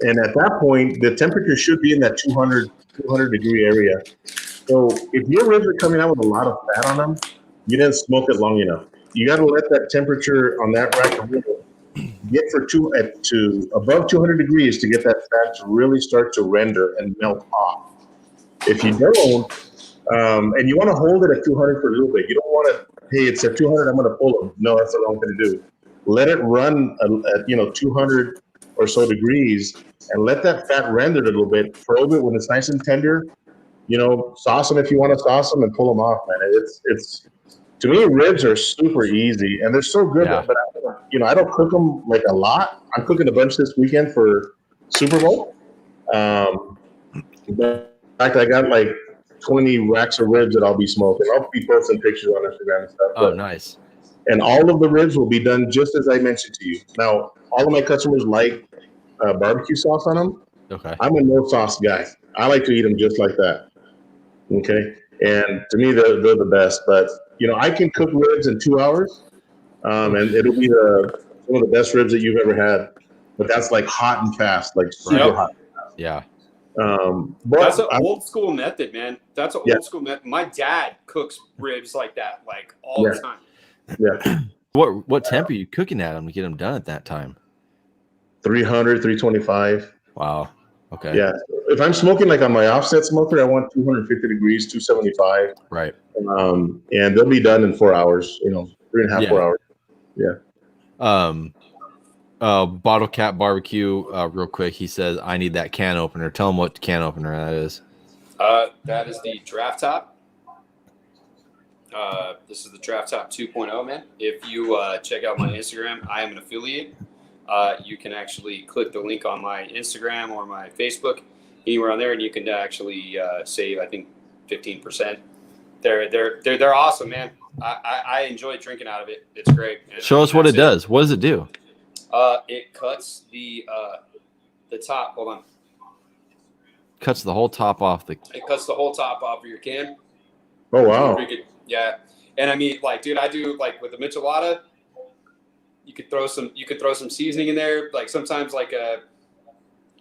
And at that point, the temperature should be in that 200 degree area. So if your ribs are coming out with a lot of fat on them, you didn't smoke it long enough. You got to let that temperature on that rack of ribs get to above 200 degrees to get that fat to really start to render and melt off. If you don't, and you want to hold it at 200 for a little bit, you don't want to, hey, it's at 200, I'm going to pull them. No, that's the wrong thing to do. Let it run at 200 or so degrees and let that fat render a little bit. Probe it when it's nice and tender. You know, sauce them if you want to sauce them and pull them off, man. It's to me, ribs are super easy and they're so good. Yeah. But I don't cook them like a lot. I'm cooking a bunch this weekend for Super Bowl. In fact, I got like 20 racks of ribs that I'll be smoking. I'll be posting pictures on Instagram and stuff. Oh, nice. And all of the ribs will be done just as I mentioned to you. Now, all of my customers like barbecue sauce on them. Okay. I'm a no sauce guy. I like to eat them just like that. Okay. And to me, they're the best. But, I can cook ribs in 2 hours. And it'll be one of the best ribs that you've ever had. But that's like hot and fast, like super hot. Yeah. But that's an old school method, man. That's an old school method. My dad cooks ribs like that, like all the time. Yeah. What temp are you cooking at them to get them done at that time? 300, 325. Wow. Okay. Yeah. If I'm smoking like on my offset smoker, I want 250 degrees, 275. Right. And they'll be done in 4 hours, 3.5, 4 hours. Yeah. Bottle Cap Barbecue, real quick. He says, I need that can opener. Tell him what can opener that is. That is the Draft Top. This is the Draft Top 2.0, man. If you check out my Instagram, I am an affiliate. You can actually click the link on my Instagram or my Facebook, anywhere on there, and you can actually save, I think, 15%. They're awesome, man. I enjoy drinking out of it. It's great. And show us what it does. What does it do? It cuts the top. Hold on. Cuts the whole top off the. It cuts the whole top off of your can. Oh wow. Yeah, and I mean, like, dude, I do like with the michelada. You could throw some seasoning in there. Like sometimes, like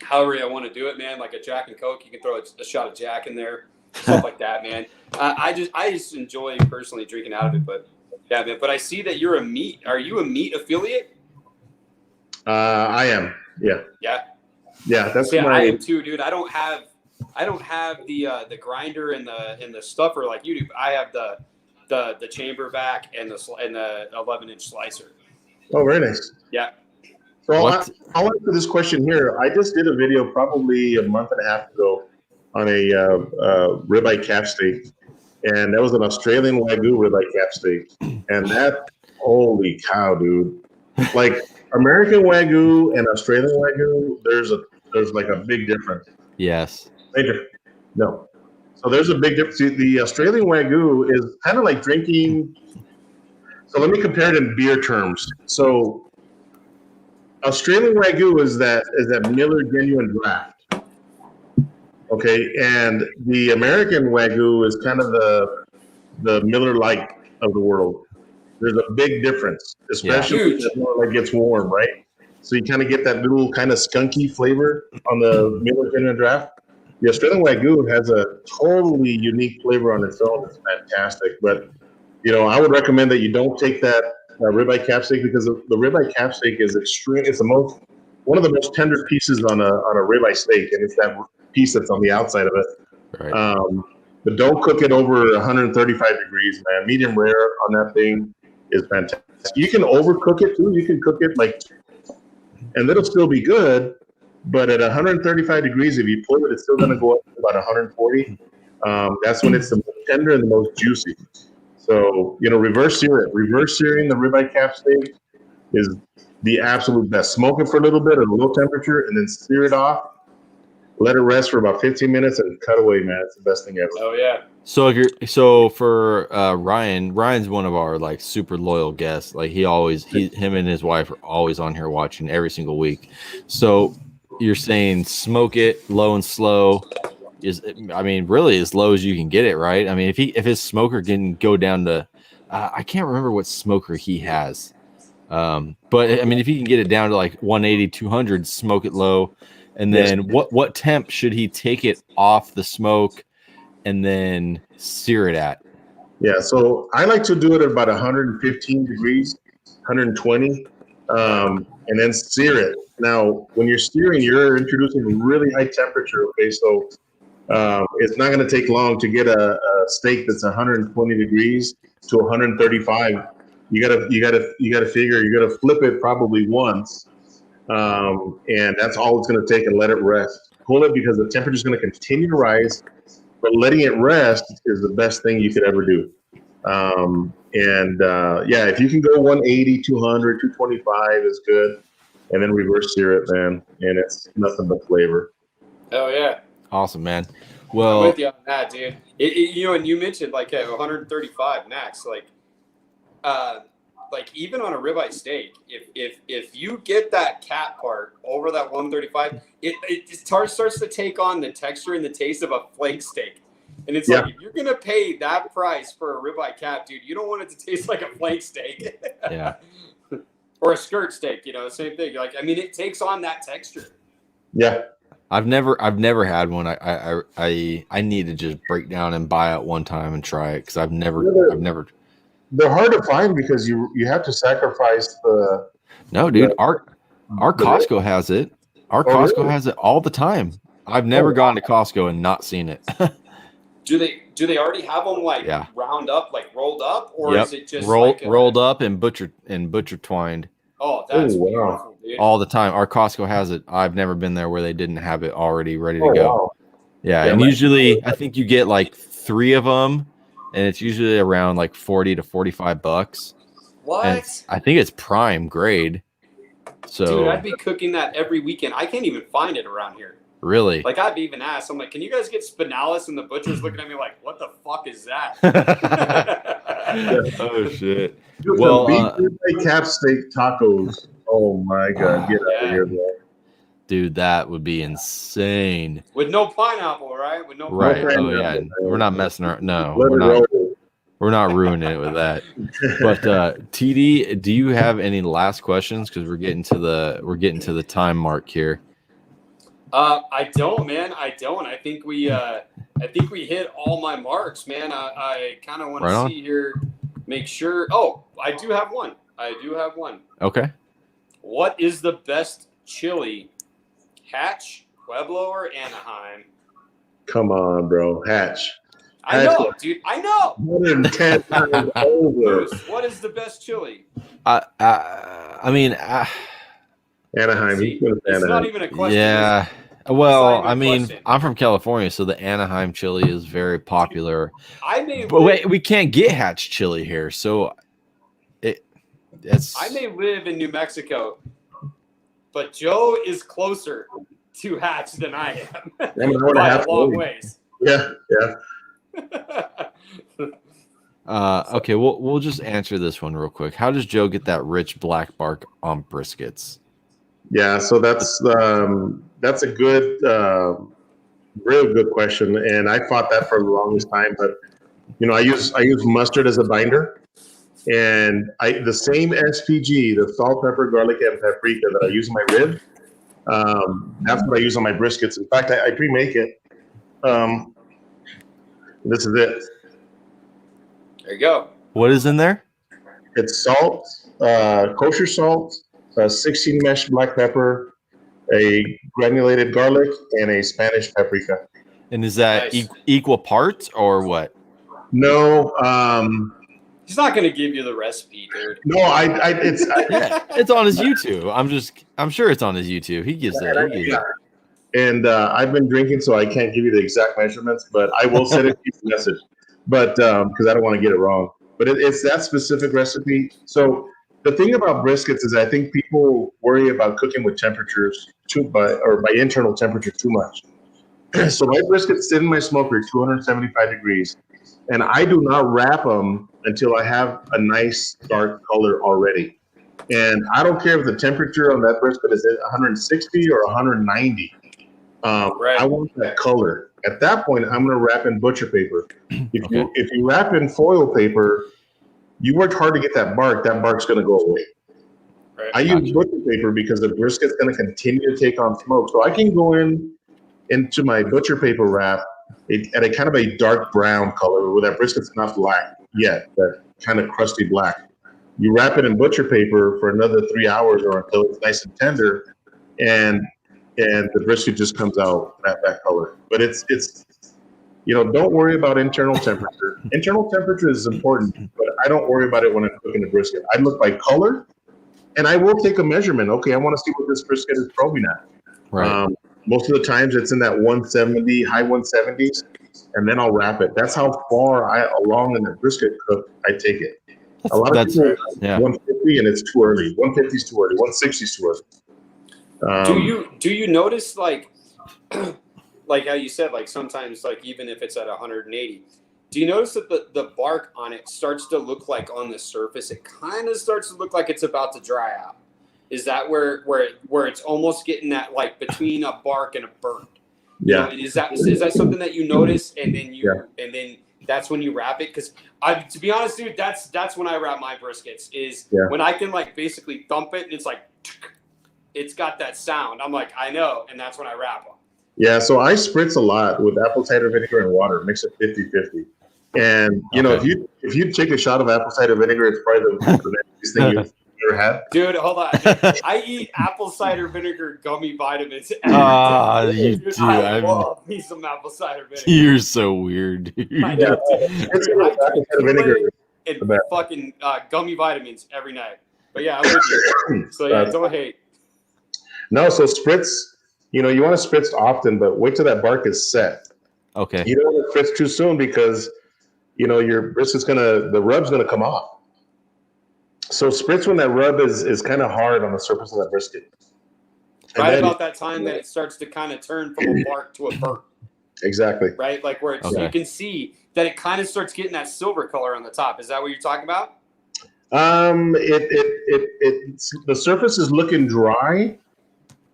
however I want to do it, man. Like a Jack and Coke, you can throw a shot of Jack in there, stuff like that, man. I just enjoy personally drinking out of it. But yeah, man. But I see that you're a meat. Are you a meat affiliate? I am. Yeah. Yeah. Yeah, that's See, I my. am too, dude. I don't have the grinder and the stuffer like you do. But I have the chamber vac and the 11-inch slicer. Oh, very nice. Yeah. So What? I'll answer this question here. I just did a video probably a month and a half ago on a ribeye calf steak, and that was an Australian Wagyu ribeye calf steak, and that, holy cow, dude! Like American Wagyu and Australian Wagyu, there's like a big difference. Yes. Major, no. So there's a big difference. The Australian Wagyu is kind of like drinking. So let me compare it in beer terms. So Australian Wagyu is that Miller Genuine Draft. Okay, and the American Wagyu is kind of the Miller Lite of the world. There's a big difference, especially as it gets warm, right? So you kind of get that little kind of skunky flavor on the Miller Genuine Draft. The Australian Wagyu has a totally unique flavor on its own. It's fantastic, but I would recommend that you don't take that ribeye calf steak, because the ribeye calf steak is extreme. It's one of the most tender pieces on a ribeye steak, and it's that piece that's on the outside of it. Right. But don't cook it over 135 degrees, man. Medium rare on that thing is fantastic. You can overcook it too. You can cook it and it'll still be good. But at 135 degrees, if you pull it, it's still going to go up to about 140. That's when it's the most tender and the most juicy. So, reverse sear it. Reverse searing the ribeye calf steak is the absolute best. Smoke it for a little bit at a low temperature and then sear it off. Let it rest for about 15 minutes and cut away, man. It's the best thing ever. Oh, yeah. So for Ryan's one of our like super loyal guests. Like him and his wife are always on here watching every single week. So you're saying smoke it low and slow really as low as you can get it, right? I mean, if his smoker can go down to, I can't remember what smoker he has. But I mean, if he can get it down to like 180, 200, smoke it low. And then what temp should he take it off the smoke and then sear it at? Yeah, so I like to do it at about 115 degrees, 120, and then sear it. Now, when you're searing, you're introducing really high temperature. Okay, so it's not going to take long to get a steak that's 120 degrees to 135. You gotta figure you're gonna flip it probably once. And that's all it's going to take, and let it rest. Pull it, because the temperature is going to continue to rise, but letting it rest is the best thing you could ever do. If you can go 180, 200, 225 is good, and then reverse sear it, man, and it's nothing but flavor. Oh, yeah. Awesome, man. Well, I'm with you on that, dude. And you mentioned like 135 max, like even on a ribeye steak, if you get that cat part over that 135, it starts to take on the texture and the taste of a flank steak. And it's like, if you're going to pay that price for a ribeye cap, dude, you don't want it to taste like a flank steak. Yeah. Or a skirt steak, same thing. Like, I mean, it takes on that texture. Yeah. I've never had one. I need to just break down and buy it one time and try it, because I've never. They're hard to find because you have to sacrifice the. No, dude, our Costco has it. Our Costco has it all the time. I've never gone to Costco and not seen it. Do they already have them round up, like rolled up, or is it just rolled up and butcher twined? Oh, that's beautiful, dude. All the time. Our Costco has it. I've never been there where they didn't have it already ready to go. Wow. Yeah, and usually I think you get like 3 of them. And it's usually around like $40 to $45. What? And I think it's prime grade. So, dude, I'd be cooking that every weekend. I can't even find it around here. Really? Like, I'd even ask. I'm like, can you guys get spinalis? And the butcher's looking at me like, what the fuck is that? Oh shit! Dude, well, cap steak tacos. Oh my god, get out of here, bro. Dude, that would be insane. With no pineapple, right? With no pineapple. Pineapple. Oh yeah, we're not messing around. No, we're not ruining it with that. But TD, do you have any last questions? Because we're getting to the time mark here. I don't, man. I don't. I think we hit all my marks, man. I kind of want to see here, make sure. Oh, I do have one. Okay. What is the best chili Hatch, Pueblo, or Anaheim? Come on, bro. Hatch. I know, dude. I know. 110 times over. Bruce, what is the best chili? I mean, Anaheim. See, He's it's Anaheim. not even a question. yeah. It's not Well, even I a mean, question. I'm from California, so the Anaheim chili is very popular. I may But live, wait, we can't get Hatch chili here, so it's. I may live in New Mexico, but Joe is closer to Hatch than I am. I'm an hour and a By half a long away. ways. Yeah. Okay, we'll just answer this one real quick. How does Joe get that rich black bark on briskets? Yeah. So that's a good, real good question, and I fought that for the longest time. But I use mustard as a binder, and the same SPG, the salt, pepper, garlic, and paprika that I use in my rib. That's what I use on my briskets. In fact, I pre-make it. This is it. There you go. What is in there? It's salt, kosher salt, 16 mesh black pepper, a granulated garlic, and a Spanish paprika. And is that Nice. equal parts or what? No, He's not going to give you the recipe, dude. no, it's Yeah, it's on his YouTube. I'm sure it's on his YouTube. He gives that. and I've been drinking, so I can't give you the exact measurements, but I will send it to you a message. But because I don't want to get it wrong, but it's that specific recipe. So the thing about briskets is I think people worry about cooking with temperatures by internal temperature too much. So my briskets sit in my smoker 275 degrees, and I do not wrap them until I have a nice dark color already. And I don't care if the temperature on that brisket is at 160 or 190. Right. I want that color. At that point, I'm going to wrap in butcher paper. If you wrap in foil paper, you worked hard to get that bark. That bark's going to go away. Right. I use butcher paper because the brisket's going to continue to take on smoke. So I can go into my butcher paper wrap at a kind of a dark brown color where that brisket's not black yet, that kind of crusty black. You wrap it in butcher paper for another 3 hours or until it's nice and tender, and the brisket just comes out that color. But it's don't worry about internal temperature. Internal temperature is important, but I don't worry about it when I'm cooking the brisket. I look by color, and I will take a measurement. Okay, I want to see what this brisket is probing at. Right. Most of the times it's in that 170, high 170s, and then I'll wrap it. That's how far along in the brisket cook I take it. A lot of people 150 and it's too early. 150 is too early. 160 is too early. Do you notice like how you said, like sometimes like even if it's at 180, do you notice that the bark on it starts to look like on the surface it kind of starts to look like it's about to dry out? Is that where it's almost getting that like between a bark and a burn? Yeah. Is that something that you notice and then that's when you wrap it? Because to be honest, dude, that's when I wrap my briskets when I can like basically thump it and it's like it's got that sound. I'm like, I know, and that's when I wrap them. Yeah, so I spritz a lot with apple cider vinegar and water, mix it 50-50. And if you take a shot of apple cider vinegar, it's probably the nastiest thing you've ever had. Dude, hold on. I eat apple cider vinegar gummy vitamins. You do. I love me some apple cider vinegar. You're so weird, dude. I know. Apple cider vinegar. And fucking gummy vitamins every night. But yeah, I'm with you. So yeah, don't hate. No, so spritz, you want to spritz often, but wait till that bark is set. Okay. You don't want to spritz too soon because, your brisket's the rub's gonna come off. So spritz when that rub is kind of hard on the surface of that brisket. Right about that time that it starts to kind of turn from a bark to a burnt. Exactly. Right, like where you can see that it kind of starts getting that silver color on the top. Is that what you're talking about? The surface is looking dry.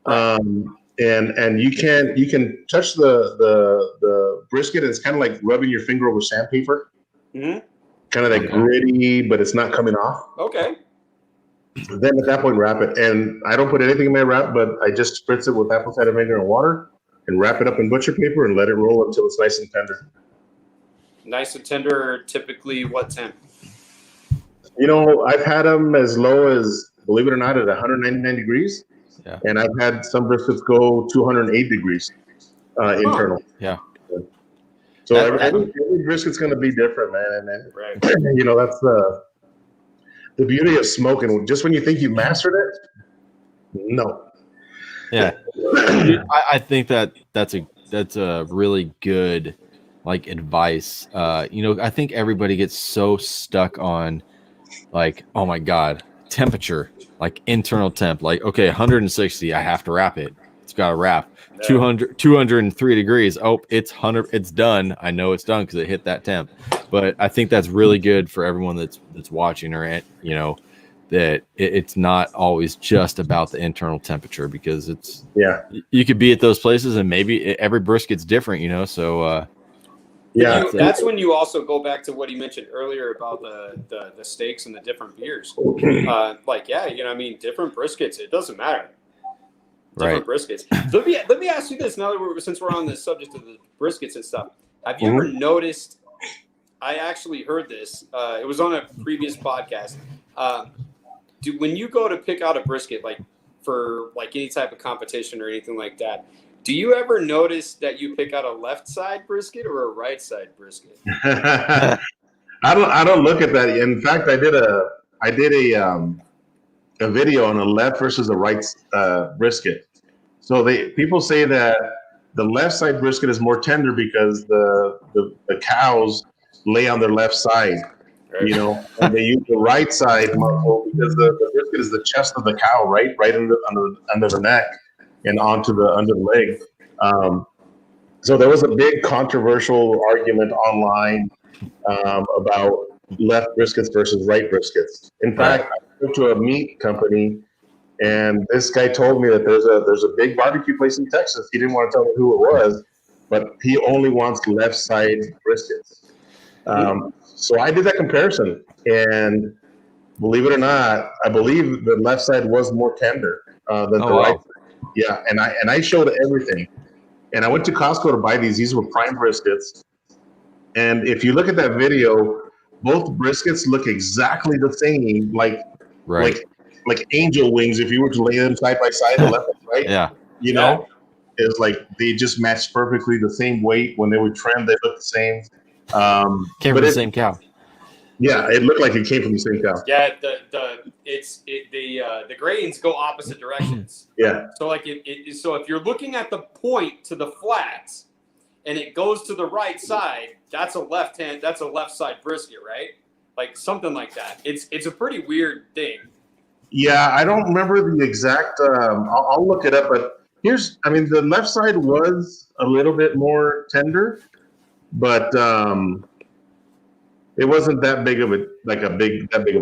And you can touch the brisket, and it's kind of like rubbing your finger over sandpaper. Mm-hmm. Kind of that gritty, but it's not coming off. Okay. Then at that point, wrap it. And I don't put anything in my wrap, but I just spritz it with apple cider vinegar and water and wrap it up in butcher paper and let it roll until it's nice and tender. Nice and tender, typically what temp? I've had them as low as, believe it or not, at 199 degrees. Yeah. And I've had some briskets go 208 degrees internal. Yeah. So every brisket's going to be different, man. And Right. you know, that's the beauty of smoking. Just when you think you mastered it, no. Yeah. I think that's a really good like advice. You know, I think everybody gets so stuck on like, oh my God, temperature, like internal temp, like, okay, 160, I have to wrap it. It's got to wrap. 203 degrees. Oh, it's done. I know it's done because it hit that temp. But I think that's really good for everyone that's watching, or, you know, that it's not always just about the internal temperature, because it's, you could be at those places and maybe every brisket's different, you know. So that's when you also go back to what he mentioned earlier about the steaks and the different beers. Like, yeah, you know, I mean, different briskets, it doesn't matter. Different briskets. Let me ask you this now that since we're on the subject of the briskets and stuff. Have you ever noticed? I actually heard this. It was on a previous podcast. When you go to pick out a brisket, like for like any type of competition or anything like that, do you ever notice that you pick out a left side brisket or a right side brisket? I don't look at that. In fact, I did a video on a left versus a right brisket. So people say that the left side brisket is more tender because the cows lay on their left side, you know, and they use the right side muscle because the brisket is the chest of the cow, right under the neck and onto the under the leg. So there was a big controversial argument online about left briskets versus right briskets. In fact, I spoke to a meat company, and this guy told me that there's a big barbecue place in Texas. He didn't want to tell me who it was, but he only wants left side briskets. So I did that comparison, and believe it or not, I believe the left side was more tender than the right side. Yeah, and I showed everything. And I went to Costco to buy these. These were prime briskets. And if you look at that video, both briskets look exactly the same, like angel wings. If you were to lay them side by side, the left and right, you know, it's like they just matched perfectly the same weight. When they were trimmed, they looked the same. Came from the same cow. Yeah, it looked like it came from the same cow. Yeah, the grains go opposite directions. Yeah. So like so if you're looking at the point to the flats and it goes to the right side, that's a left side brisket, right? Like something like that. It's a pretty weird thing. Yeah, I don't remember the exact. I'll look it up, but the left side was a little bit more tender, but it wasn't that big of a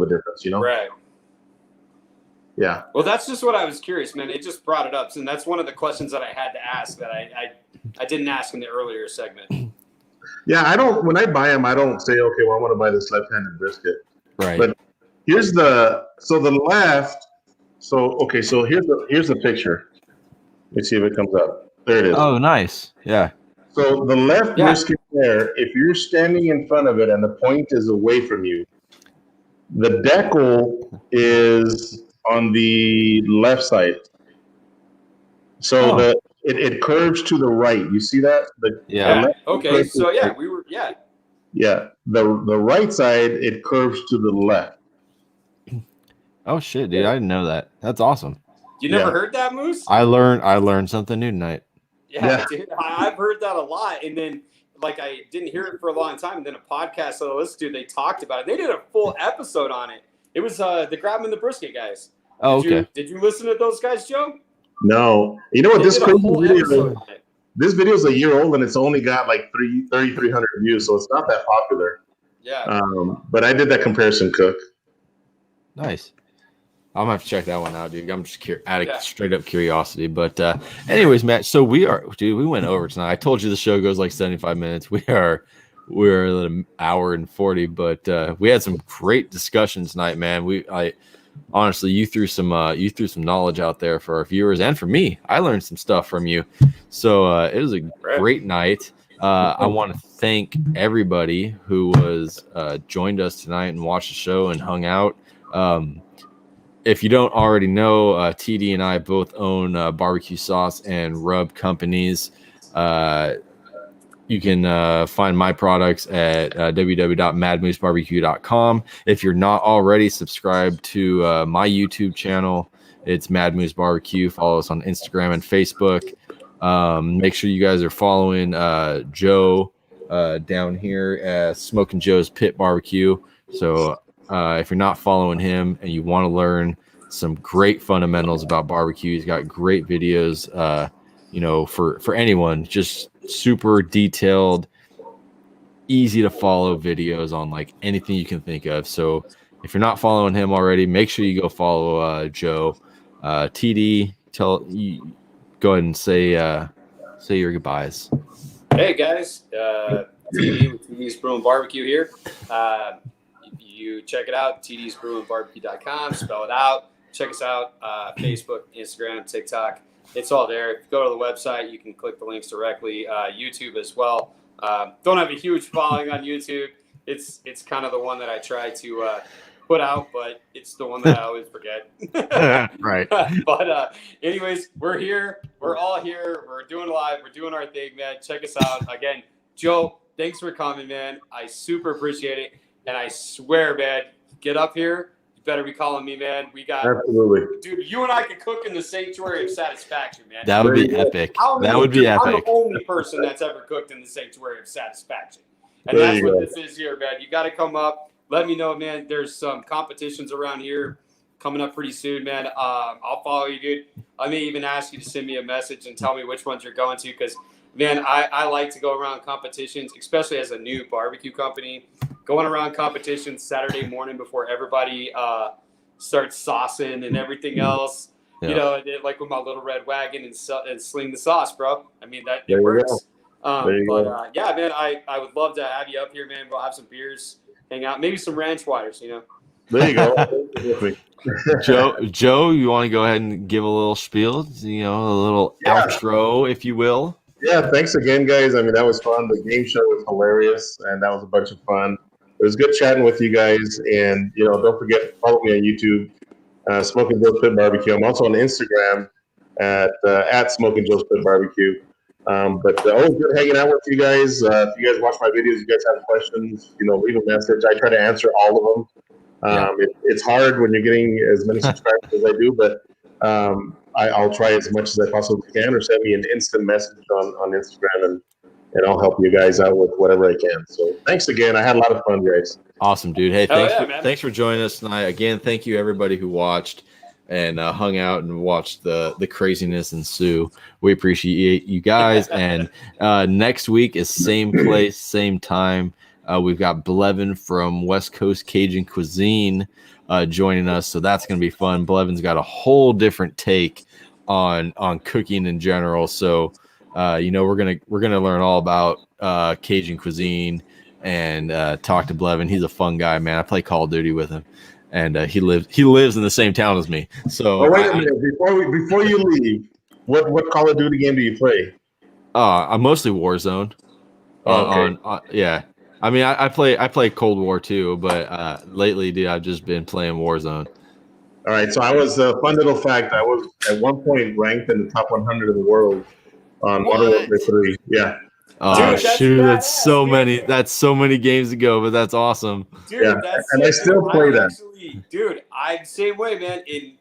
difference, you know? Right. Yeah. Well, that's just what I was curious, man. It just brought it up, and that's one of the questions that I had to ask that I didn't ask in the earlier segment. Yeah, when I buy them, I don't say, okay, well, I want to buy this left-handed brisket. Right. But here's the left. So here's the picture. Let's see if it comes up. There it is. Oh, nice. Yeah. So the left brisket there, if you're standing in front of it and the point is away from you, the decal is on the left side. So it curves to the right. You see that? Okay. So the right side, it curves to the left. Oh shit, dude! I didn't know that. That's awesome. You never heard that, Moose? I learned something new tonight. Yeah, dude, I've heard that a lot, and then like I didn't hear it for a long time. And then a podcast that I listened to, they talked about it. They did a full episode on it. It was the Grab 'em and the Brisket guys. Oh, okay. Did you listen to those guys, Joe? No. You know what? This video is a year old, and it's only got like 3,300 views, so it's not that popular. Yeah. But I did that comparison, Cook. Nice. I'm gonna have to check that one out, dude. I'm just straight up curiosity. But anyways, Matt, so we went over tonight. I told you the show goes like 75 minutes. We're at an hour and 40, but we had some great discussions tonight, man. Honestly, you threw some knowledge out there for our viewers and for me. I learned some stuff from you. So it was a great night. I want to thank everybody who was joined us tonight and watched the show and hung out. if you don't already know, TD and I both own barbecue sauce and rub companies. You can find my products at www.madmoosebarbecue.com. If you're not already subscribed to my YouTube channel, it's Mad Moose Barbecue. Follow us on Instagram and Facebook. Make sure you guys are following Joe down here at Smokin Joe's Pit Barbecue. So if you're not following him and you want to learn some great fundamentals about barbecue, he's got great videos, for anyone, just super detailed, easy to follow videos on like anything you can think of. So if you're not following him already, make sure you go follow Joe. TD, go ahead and say your goodbyes. Hey guys, TD with TD's Brew and Barbecue here. You check it out, tdsbrewandbarbecue.com, spell it out. Check us out, Facebook, Instagram, TikTok. It's all there. If you go to the website, you can click the links directly. YouTube as well. Don't have a huge following on YouTube. It's kind of the one that I try to put out, but it's the one that I always forget. Right. But anyways, we're here. We're all here. We're doing live. We're doing our thing, man. Check us out. Again, Joe, thanks for coming, man. I super appreciate it. And I swear, man, get up here. You better be calling me, man. We got, Absolutely. dude, you and I could cook in the Sanctuary of Satisfaction, man. That would be epic. That would be epic. I'm the only person that's ever cooked in the Sanctuary of Satisfaction. And There that's you what go. this is here, man. You got to come up. Let me know, man. There's some competitions around here coming up pretty soon, man. I'll follow you, dude. I may even ask you to send me a message and tell me which ones you're going to, because, man, I like to go around competitions, especially as a new barbecue company. Going around competitions Saturday morning before everybody starts saucing and everything else. Yeah. Like with my little red wagon and sling the sauce, bro. I mean, it There you works. go. Yeah, man, I would love to have you up here, man. We'll have some beers, hang out, maybe some ranch waters, There you go. Joe, you want to go ahead and give a little spiel, a little outro, if you will? Yeah, thanks again, guys. I mean, that was fun. The game show was hilarious, and that was a bunch of fun. It was good chatting with you guys, and don't forget, follow me on YouTube, Smokin Joe's Pit Barbecue. I'm also on Instagram at Smokin Joe's Pit Barbecue. But always good hanging out with you guys. If you guys watch my videos, you guys have questions, leave a message. I try to answer all of them. It's hard when you're getting as many subscribers as I do, but I'll try as much as I possibly can, or send me an instant message on Instagram, and I'll help you guys out with whatever I can. So thanks again. I had a lot of fun, guys. Awesome, dude. Hey, man. thanks for joining us tonight. Again, thank you everybody who watched and hung out and watched the craziness ensue. We appreciate you guys. And next week is same place, same time. We've got Blevin from West Coast Cajun Cuisine joining us, so that's going to be fun. Blevin's got a whole different take on cooking in general. So we're gonna learn all about Cajun cuisine and talk to Blevin. He's a fun guy, man. I play Call of Duty with him, and he lives in the same town as me. So wait a minute, before you leave, what Call of Duty game do you play? I'm mostly Warzone. Okay. Yeah. I mean, I play Cold War too, but lately, dude, I've just been playing Warzone. All right. So I was fun little fact. I was at one point ranked in the top 100 of the world on Modern Warfare 3. Yeah. Oh Dude, shoot! That's so dude. many. That's so many games ago, but that's awesome. Dude, Yeah, that's and I still play that. Dude, I'm the same way, man. In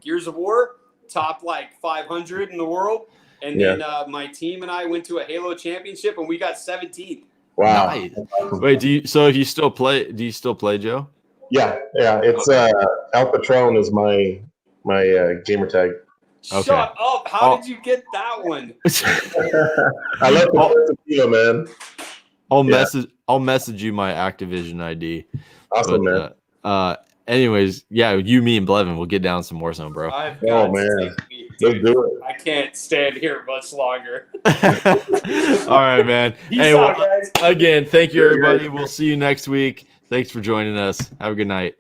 Gears of War, top like 500 in the world, and then my team and I went to a Halo championship, and we got 17th. Wow. Nice. Wait, do you still play, Joe? Yeah. It's Al Patron is my gamer tag. Okay. Shut up! How did you get that one? I love the tequila, man. I'll message you my Activision ID. Awesome, But, man. Anyways, yeah, you, me, and Blevin will get down some Warzone, bro. I've got Oh, man. to take me, Let's dude. do it. I can't stand here much longer. All right, man. Peace Hey, out, guys. again, thank you, everybody. We'll see you next week. Thanks for joining us. Have a good night.